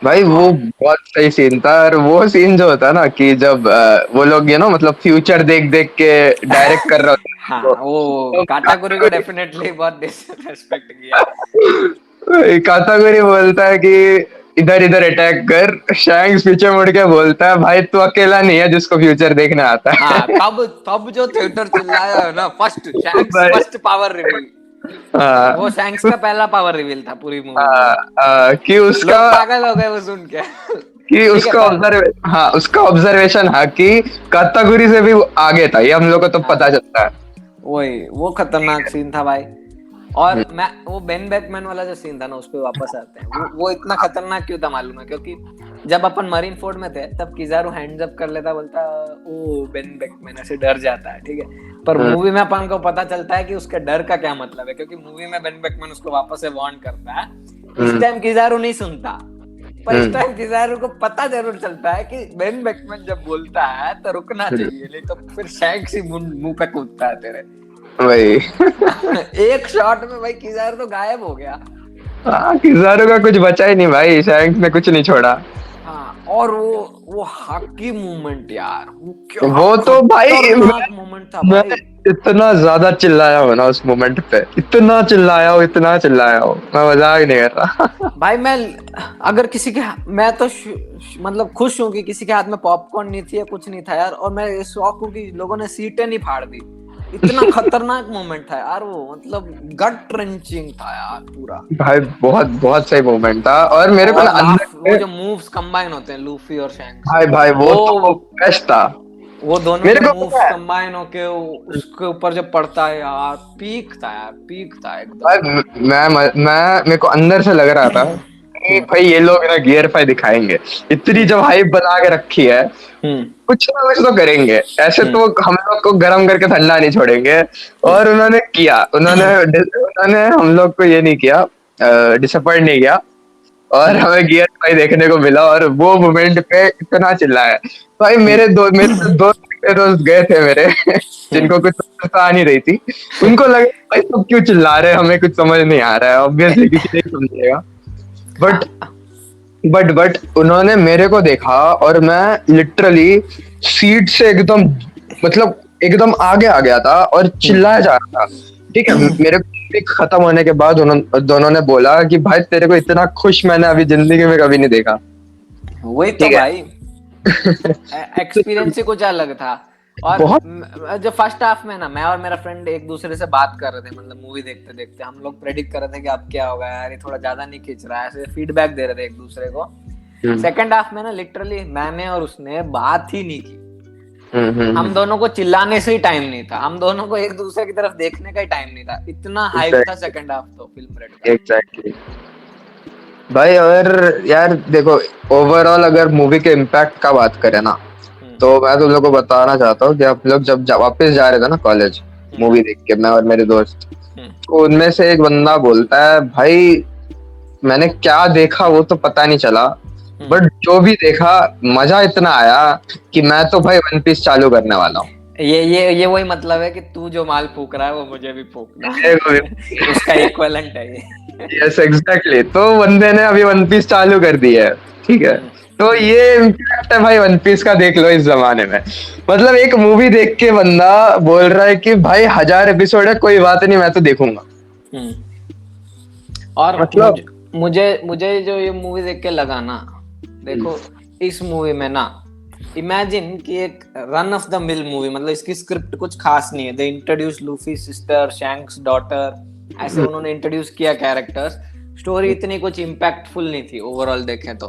भाई वो बहुत सही सीन था। और वो सीन जो होता है ना कि जब वो लोग मतलब फ्यूचर देख देख के डायरेक्ट कर रहे होते हैं हाँ, तो, वो काटाकुरी को डेफिनेटली बहुत डिसरेस्पेक्ट किया। कातागुरी बोलता है कि इधर इधर अटैक कर, शैंक्स पीछे मुड़ के बोलता है भाई तू अकेला नहीं है जिसको फ्यूचर देखना आता है। हाँ, तब तब जो थिएटर चिल्लाया है ना, फर्स्ट शैंक्स भाई फर्स्ट पावर रिवील, वो हाँ शैंक्स का पहला पावर रिवील था पूरी मूवी में। हाँ, कि उसका लोग पागल हो गए वो सुन के। कि ठीक है, उसका पर ऑब्जर्व हाँ उसका ऑब्जर्वेशन है कि कातागुरी से भी वो आगे था, ये हम लोग को तो हाँ, पता चलता है। वही वो खतरनाक सीन था भाई। और मैं वो बेन बैकमैन वाला जो सीन था ना, उस पे वापस आते हैं। वो इतना खतरनाक क्यों था मालूम है? क्योंकि जब अपन मरीन फोर्ड में थे तब किजारू हैंड्स अप कर लेता, बोलता ओ बेन बैकमैन, ऐसे डर जाता है, ठीक है। पर हम्म, मूवी में अपन को पता चलता है कि उसके डर का क्या मतलब है, क्योंकि मूवी में बेन बैकमैन उसको वापस से वार्न करता है। इस टाइम किजारू नहीं सुनता, पर इस टाइम किजारू को पता जरूर चलता है कि बेन बैकमैन जब बोलता है तो रुकना चाहिए, नहीं तो फिर शैंक्स ही मुंह पे कूदता है तेरे। वही। एक शॉट में भाई किजारू तो गायब हो गया। हाँ किजारू का कुछ बचा ही नहीं भाई, शैंक्स ने कुछ नहीं छोड़ा। हाँ, और वो हाकी मूवमेंट यार, वो क्या वो तो भाई खतरनाक मूवमेंट था मैं भाई। इतना ज्यादा चिल्लाया हूँ ना उस मोमेंट पे, इतना चिल्लाया हूँ, मैं मजाक ही नहीं कर रहा। भाई मैं अगर किसी के मैं तो मतलब खुश हूँ कि किसी के हाथ में पॉपकॉर्न नहीं थी या कुछ नहीं था यार। और मैं शौक हूँ कि लोगों ने सीटें नहीं फाड़ दी। इतना खतरनाक मोमेंट था यार वो, मतलब गट रेंचिंग था यार पूरा। भाई बहुत बहुत सही मोमेंट था, और मेरे को ना और अंदर लाफ, वो से जो मूव्स कंबाइन होते हैं लूफी और शैंक्स के, भाई वो तो बेस्ट था। वो दोनों के मेरे को मूव्स पता है कंबाइन होके उसके ऊपर जब पड़ता है यार, पीक था यार, पीक था भाई, एकदम। मेरे को अंदर से लग रहा था कि हम्म, भाई ये लोग ना गियर 5 दिखाएंगे, इतनी जब हाइप बना के रखी है, हम्म, कुछ ना कुछ तो करेंगे, ऐसे हम्म, तो हम लोग को गर्म करके ठंडा नहीं छोड़ेंगे। और उन्होंने किया, उन्होंने हम लोग को ये नहीं किया, डिसअपॉइंट नहीं किया, और हम्म, हमें गियर भाई देखने को मिला, और वो मोमेंट पे इतना चिल्लाया। भाई मेरे दो दोस्त गए थे मेरे, हम्म, जिनको कुछ समझ आ नहीं रही थी, उनको लगा भाई तुम क्यों चिल्ला रहे हैं, हमें कुछ समझ नहीं आ रहा है, ऑब्वियसली किसी नहीं समझेगा। बट हाँ, बट उन्होंने मेरे को देखा, और मैं लिटरली सीट से एकदम, मतलब एकदम आगे आ गया था और चिल्लाया जा रहा था। ठीक है, मेरे पिक खत्म होने के बाद दोनों ने बोला कि भाई तेरे को इतना खुश मैंने अभी जिंदगी में कभी नहीं देखा। वही तो ठीक है। भाई, एक्सपीरियंस ही कुछ अलग था। और बहुत। जो फर्स्ट हाफ में ना, मैं और मेरा फ्रेंड एक दूसरे से बात कर रहे थे, मतलब मूवी देखते देखते हम लोग प्रेडिक्ट कर रहे थे कि अब क्या होगा यार, ये थोड़ा ज्यादा नहीं खींच रहा है, ऐसे फीडबैक दे रहे थे एक दूसरे को। हम्म सेकंड हाफ में ना लिटरली मैंने और उसने बात ही नहीं की। हम हम्म। दोनों को चिल्लाने से ही टाइम नहीं था, हम दोनों को एक दूसरे की तरफ देखने का ही टाइम नहीं था, इतना हाइप था सेकंड हाफ तो फिल्म रेड का। एग्जैक्टली भाई। और यार देखो, ओवरऑल अगर मूवी के इम्पैक्ट का बात करें ना, हम्म, तो मैं तुम लोग को बताना चाहता हूँ कि आप लोग जब वापस जा रहे थे ना कॉलेज, हम्म, मूवी देख के, मैं और मेरे दोस्त, हम्म, तो उनमें से एक बंदा बोलता है भाई मैंने क्या देखा वो तो पता नहीं चला, हम्म। बट जो भी देखा मजा इतना आया कि मैं तो भाई वन पीस चालू करने वाला हूँ। ये वही मतलब है कि तू जो माल फूक रहा है वो मुझे भी फूकना है। उसका इक्विवेलेंट है ये। यस एग्जैक्टली, तो बंदे ने अभी वन पीस चालू कर दी है। ठीक है, हम्म, तो ये इम्पैक्ट है भाई वन पीस का, देख लो इस जमाने में। मतलब एक मूवी देख के बंदा बोल रहा है कि भाई 1000 एपिसोड है, कोई बात नहीं, मैं तो देखूंगा। हम्म। और मतलब मुझे मुझे जो ये मूवी देख के लगा ना, देखो इस मूवी में ना, इमेजिन कि एक run of the mill movie, मतलब इसकी स्क्रिप्ट कुछ खास नहीं है। They introduce Luffy sister, shanks daughter, ऐसे उन्होंने इंट्रोड्यूस किया कैरेक्टर्स। स्टोरी इतनी कुछ इम्पैक्टफुल नहीं थी ओवरऑल देखें तो।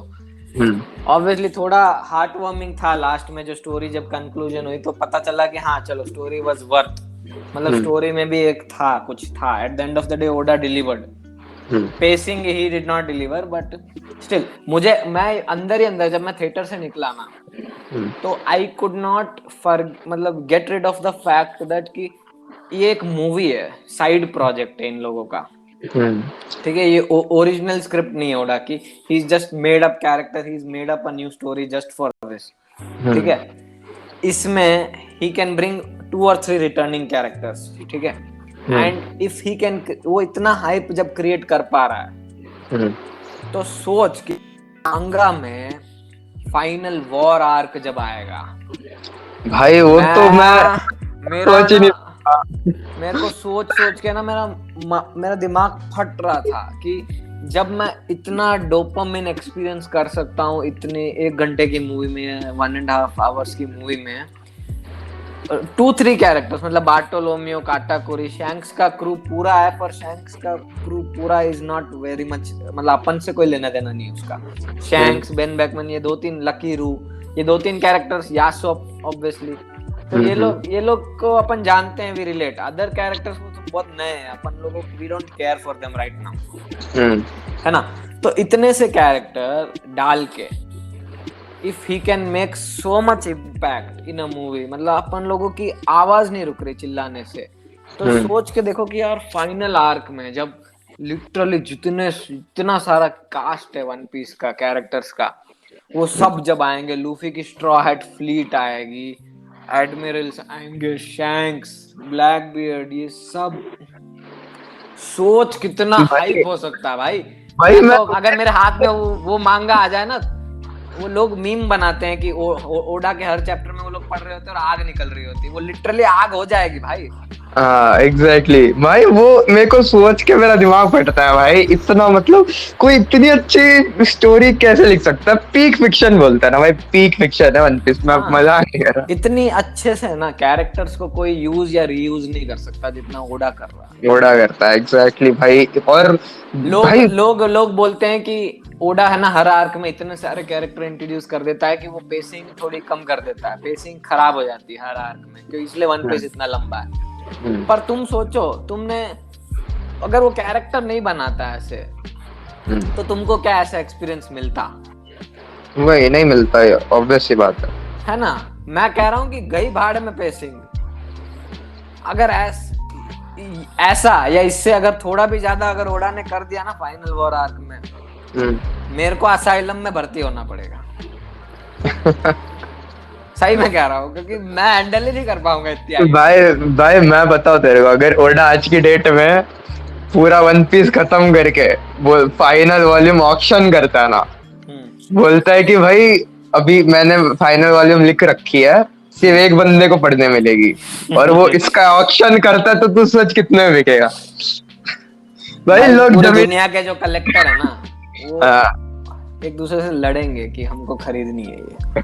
ऑब्वियसली थोड़ा हार्ट वार्मिंग था लास्ट में, जो स्टोरी जब कंक्लूजन हुई तो पता चला कि हाँ चलो स्टोरी वाज वर्थ, मतलब स्टोरी में भी एक था, कुछ था। At the end of the day Oda delivered. Pacing ही did not deliver, but still मुझे, मैं अंदर ही अंदर जब मैं थिएटर से निकला ना, तो आई कुड नॉट मतलब get rid of the fact that कि ये एक मूवी है, साइड प्रोजेक्ट है इन लोगों का। ठीक है, ये ओरिजिनल स्क्रिप्ट नहीं है ओडा की। He is just made up character, he is made up a new story just for this. ठीक है, इसमें he can bring 2 or 3 returning characters. ठीक है, एंड इफ ही कैन, वो इतना हाइप जब क्रिएट कर पा रहा है, तो सोच कि मांगा में फाइनल वॉर आर्क जब आएगा भाई वो तो मैं मेरा सोच ही ना, नहीं। मेरे को सोच सोच के ना मेरा दिमाग फट रहा था कि जब मैं इतना डोपामिन एक्सपीरियंस कर सकता हूँ इतने 1 घंटे की मूवी में, 1.5 आवर्स की मूवी में, 2-3 कैरेक्टर्स मतलब बार्टोलोमियो, काटाकोरी, शैंक्स का क्रू पूरा है, पर शैंक्स का क्रू पूरा इज नॉट वेरी मच, मतलब अपन से कोई लेना देना नहीं है उसका। शैंक्स, बेन बेकमैन, ये 2-3, लकी रू, ये 2-3 कैरेक्टर्स, यासोप ऑब्वियसली, तो ये लोग को अपन जानते हैं, वी रिलेट। अदर कैरेक्टर्स वो तो बहुत नए हैं, अपन लोगों को we don't care for them right now, है ना। तो इतने से कैरेक्टर डाल के if he can make so much impact in a movie, मतलब अपन लोगों की आवाज नहीं रुक रही चिल्लाने से, तो सोच के देखो कि यार फाइनल आर्क में जब लिटरली इतना सारा कास्ट है वन पीस का, कैरेक्टर्स का, वो सब जब आएंगे, लूफी की स्ट्रॉ हैट फ्लीट आएगी, एडमिरल्स आएंगे, शैंक्स, ब्लैक बियर्ड, ये सब, सोच कितना हाइप हो सकता है भाई। भाई मैं तो अगर मेरे हाथ में वो मांगा आ जाए ना, वो लोग मीम बनाते हैं कि ओडा के हर चैप्टर में वो लोग पढ़ रहे होते हैं और आग निकल रही होती है, वो लिटरली आग हो जाएगी भाई। हाँ एग्जैक्टली भाई, वो मेरे को सोच के मेरा दिमाग फटता है भाई, इतना मतलब कोई इतनी अच्छी स्टोरी कैसे लिख सकता है। पीक फिक्शन बोलता है ना भाई, पीक फिक्शन है वन पीस में, मजा नहीं कर रहा। इतनी अच्छे से ना कैरेक्टर्स को कोई यूज या रीयूज नहीं कर सकता जितना ओडा कर रहा है। ओडा करता है एग्जैक्टली भाई। और लोग बोलते हैं कि ओडा है ना हर आर्क में इतने सारे कैरेक्टर इंट्रोड्यूस कर देता है कि वो पेसिंग थोड़ी कम कर देता है, पेसिंग खराब हो जाती है हर आर्क में, क्योंकि इसलिए वन पीस इतना लंबा है। पर तुम सोचो, तुमने अगर वो कैरेक्टर नहीं बनाता ऐसे, तो तुमको क्या ऐसा एक्सपीरियंस मिलता? वही नहीं मिलता है, ऑब्वियस सी बात है ना। मैं कह रहा हूँ कि गई भाड़ में पेसिंग, अगर ऐसा या इससे अगर थोड़ा भी ज्यादा अगर ओडा ने कर दिया ना फाइनल वॉर आर्क में, मेरे को असाइलम में भर्ती होना पड़ेगा। सही मैं कह रहा हूँ, क्योंकि मैं हैंडल ही नहीं कर पाऊंगा इतनी। भाई मैं बताऊं तेरे को, अगर ओडा आज की डेट में पूरा वन पीस खत्म करके वो फाइनल वॉल्यूम ऑक्शन करता है ना, बोलता है कि भाई अभी मैंने फाइनल वॉल्यूम लिख रखी है, सिर्फ एक बंदे को पढ़ने मिलेगी, और वो इसका ऑक्शन करता है, तो तू सोच कितने में बिकेगा भाई। लोग पूरी दुनिया के जो कलेक्टर है ना, वो एक दूसरे से लड़ेंगे कि हमको खरीदनी है ये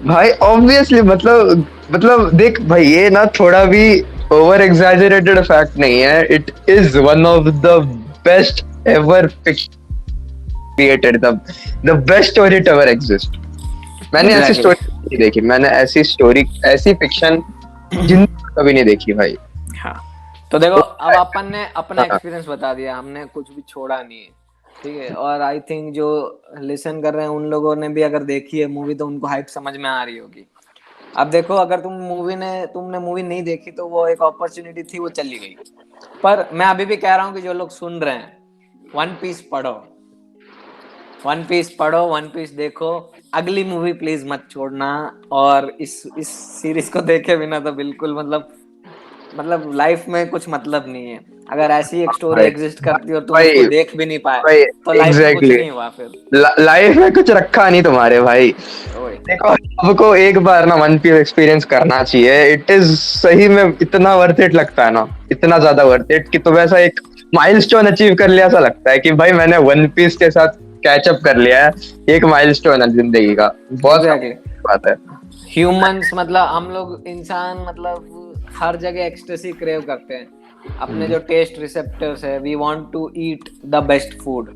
भाई। ऑब्वियसली मतलब देख भाई, ये ना थोड़ा भी ओवर एग्जैजरेटेड फैक्ट नहीं है, it is one of the best ever created, the best story to ever exist. मैंने ऐसी स्टोरी नहीं देखी, मैंने ऐसी फिक्शन जिंदगी कभी नहीं देखी भाई। हाँ, तो देखो अब अपन ने अपना एक्सपीरियंस बता दिया, हमने कुछ भी छोड़ा नहीं है, ठीक है। और आई थिंक जो लिसन कर रहे हैं उन लोगों ने भी अगर देखी है मूवी, तो उनको हाइप समझ में आ रही होगी। अब देखो, अगर तुमने मूवी नहीं देखी तो वो एक अपॉर्चुनिटी थी, वो चली गई। पर मैं अभी भी कह रहा हूँ कि जो लोग सुन रहे हैं, वन पीस पढ़ो, वन पीस देखो, अगली मूवी प्लीज मत छोड़ना। और इस सीरीज को देखे बिना तो बिल्कुल मतलब लाइफ में कुछ मतलब नहीं है। अगर ऐसी एक स्टोरी एग्जिस्ट करती और तुम उसको देख भी नहीं पाए, तो लाइफ में कुछ नहीं हुआ, फिर लाइफ में कुछ रखा नहीं तुम्हारे भाई। देखो, आपको एक बार ना वन पीस एक्सपीरियंस करना चाहिए, इट इज सही में इतना वर्थ इट लगता है ना, इतना ज्यादा वर्थ इट कि तुम्हें ऐसा एक माइलस्टोन अचीव कर लिया ऐसा लगता है कि भाई मैंने वन पीस के साथ कैचअप कर लिया है, एक माइलस्टोन है जिंदगी का। बहुत बात है। ह्यूमंस मतलब हम लोग इंसान, मतलब हर जगह एक्सटेसी क्रेव करते हैं, अपने जो टेस्ट रिसेप्टर्स है, we want to eat the best food.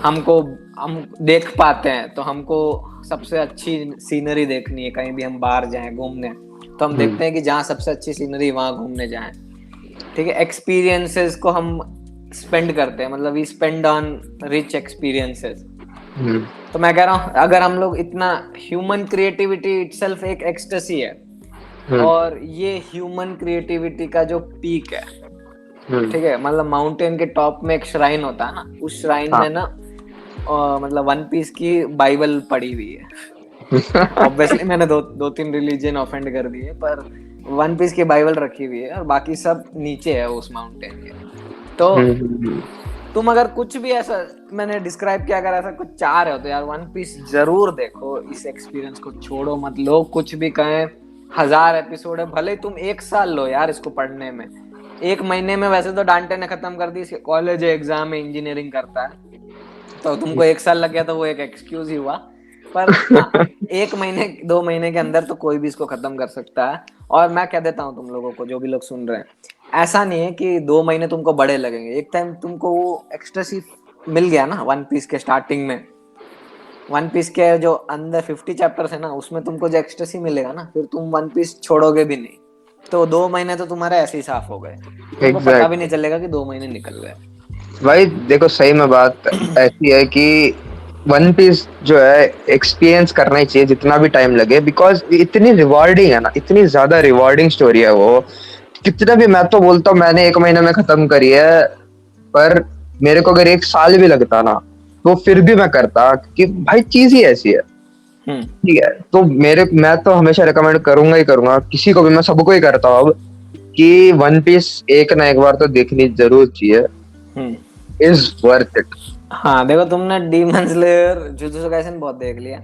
हम देख पाते हैं तो हमको सबसे अच्छी सीनरी देखनी है, कहीं भी हम बाहर जाएं घूमने तो हम देखते हैं कि जहाँ सबसे अच्छी सीनरी वहां घूमने जाएं, ठीक है। एक्सपीरियंसेस को हम स्पेंड करते हैं, मतलब we spend on rich experiences. तो मैं कह रहा हूँ, अगर हम लोग इतना, ह्यूमन क्रिएटिविटी इटसेल्फ एक एक्सटेसी है, और ये ह्यूमन क्रिएटिविटी का जो पीक है, ठीक है, मतलब माउंटेन के टॉप में एक श्राइन होता है ना, उस श्राइन में ना मतलब वन पीस की बाइबल पड़ी हुई है। ऑब्वियसली मैंने दो तीन रिलीजन ऑफेंड कर दिए, पर वन पीस की बाइबल रखी हुई है और बाकी सब नीचे है उस माउंटेन के। तो तुम अगर कुछ भी ऐसा मैंने डिस्क्राइब किया, अगर ऐसा कुछ चाह रहे हो तो यार वन पीस जरूर देखो, इस एक्सपीरियंस को छोड़ो मत। लोग कुछ भी कहें, 1000 एपिसोड है, भले ही तुम 1 साल लो यार इसको पढ़ने में, 1 महीने में वैसे तो डांटे ने खत्म कर दी, कॉलेज है, एग्जाम है, इंजीनियरिंग करता है, तो तुमको 1 साल लग गया तो वो एक एक्सक्यूज ही हुआ। पर हाँ, 1 महीने 2 महीने के अंदर तो कोई भी इसको खत्म कर सकता है। और मैं कह देता हूँ तुम लोगों को, जो भी लोग सुन रहे हैं, ऐसा नहीं है कि 2 महीने तुमको बड़े लगेंगे, एक टाइम तुमको वो एक्सट्रेसी मिल गया ना वन पीस के स्टार्टिंग में, वन पीस के जो अंदर 50 चैप्टर्स है ना, उसमें तुमको जो एक्सट्रेसी मिलेगा ना, फिर तुम वन पीस छोड़ोगे भी नहीं। तो 2 महीने तो तुम्हारे ऐसे ही साफ हो गए, तुमको पता भी एग्जैक्ट नहीं चलेगा कि 2 महीने निकल गए। भाई देखो, सही में बात ऐसी है कि वन पीस जो है एक्सपीरियंस करना ही चाहिए जितना भी टाइम लगे, बिकॉज इतनी रिवॉर्डिंग है ना, इतनी ज्यादा रिवॉर्डिंग स्टोरी है वो। कितना भी, मैं तो बोलता हूँ मैंने 1 महीने में खत्म करी है, पर मेरे को अगर 1 साल भी लगता ना तो फिर भी मैं करता, कि भाई चीज ही ऐसी है। हम्म। ठीक है, तो मैं तो हमेशा रिकमेंड करूंगा ही करूंगा किसी को भी, मैं सबको ही करता हूँ अब, कि वन पीस एक ना एक बार तो देखनी जरूर चाहिए। हम्म। Is worth it. हाँ देखो, तुमने डीमन स्लेयर, जुजुत्सु काइसेन बहुत देख लिया,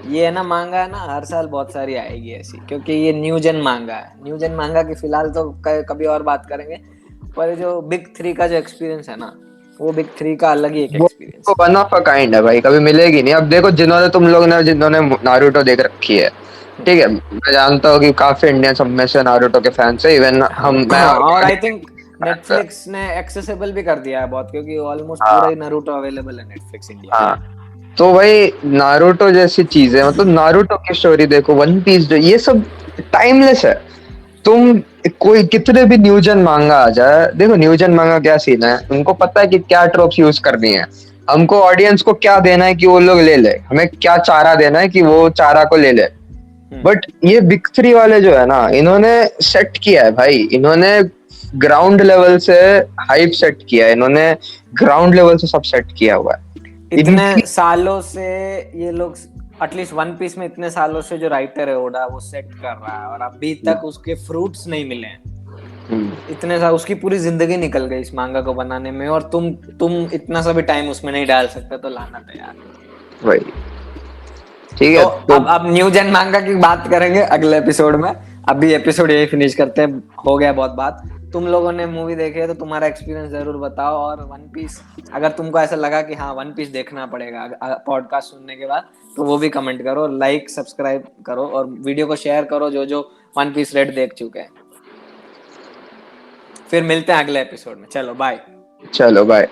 ये है ना मांगा है ना, हर साल बहुत सारी आएगी ऐसी, क्योंकि ये न्यू जेन मांगा है। न्यू जेन मांगा की फिलहाल तो कभी और बात करेंगे, पर जो बिग 3 का जो एक्सपीरियंस है ना, वो बिग 3 का अलग ही एक वो experience one of a kind है भाई, कभी मिलेगी नहीं। अब देखो, जिन्होंने नारुतो देख रखी है, है। ठीक है, मैं जानता हूँ कि काफी इंडियंस हम में से नारुतो के फैंस है, इवन मैं हाँ, और और आई Ganesh थिंक fans है। नेटफ्लिक्स ने एक्सेसिबल भी कर दिया है बहुत, क्योंकि ऑलमोस्ट पूरा हाँ ही नारुतो अवेलेबल है नेटफ्लिक्स इंडिया में। हाँ, तो भाई नारुतो जैसी चीज है, मतलब नारुतो की स्टोरी देखो, वन पीस जो ये सब टाइमलेस है। तुम कोई कितने भी न्यूजन मांगा आ जाए, देखो न्यूजन मांगा क्या सीन है, उनको पता है कि क्या ट्रोप्स यूज करनी है, हमको ऑडियंस को क्या देना है कि वो लोग ले ले, हमें क्या चारा देना है कि वो चारा को ले ले। हम्म। बट ये बिग थ्री वाले जो है ना, इन्होंने सेट किया है भाई, इन्होंने ग्राउंड लेवल से हाइप सेट किया है, इन्होंने ग्राउंड लेवल से सब सेट किया हुआ है इतने इनकी। सालों से ये लोग, एटलीस्ट वन पीस में इतने सालों से जो राइटर है ओडा, वो सेट कर रहा है, और अभी तक उसके फ्रूट्स नहीं मिले हैं। इतने साल, उसकी पूरी जिंदगी निकल गई इस मांगा को बनाने में, और तुम इतना सा भी टाइम उसमें नहीं डाल सकते, तो लाना था यार। वही, ठीक तो है तो। अब न्यू जेन मांगा की बात करेंगे अगले एपिसोड में। अभी एपिसोड यही फिनिश करते हैं, हो गया बहुत बात। तुम लोगों ने मूवी देखी है तो तुम्हारा एक्सपीरियंस जरूर बताओ, और वन पीस अगर तुमको ऐसा लगा कि हाँ वन पीस देखना पड़ेगा पॉडकास्ट सुनने के बाद, तो वो भी कमेंट करो, लाइक सब्सक्राइब करो, और वीडियो को शेयर करो जो जो वन पीस रेड देख चुके हैं। फिर मिलते हैं अगले एपिसोड में, चलो बाय। चलो बाय।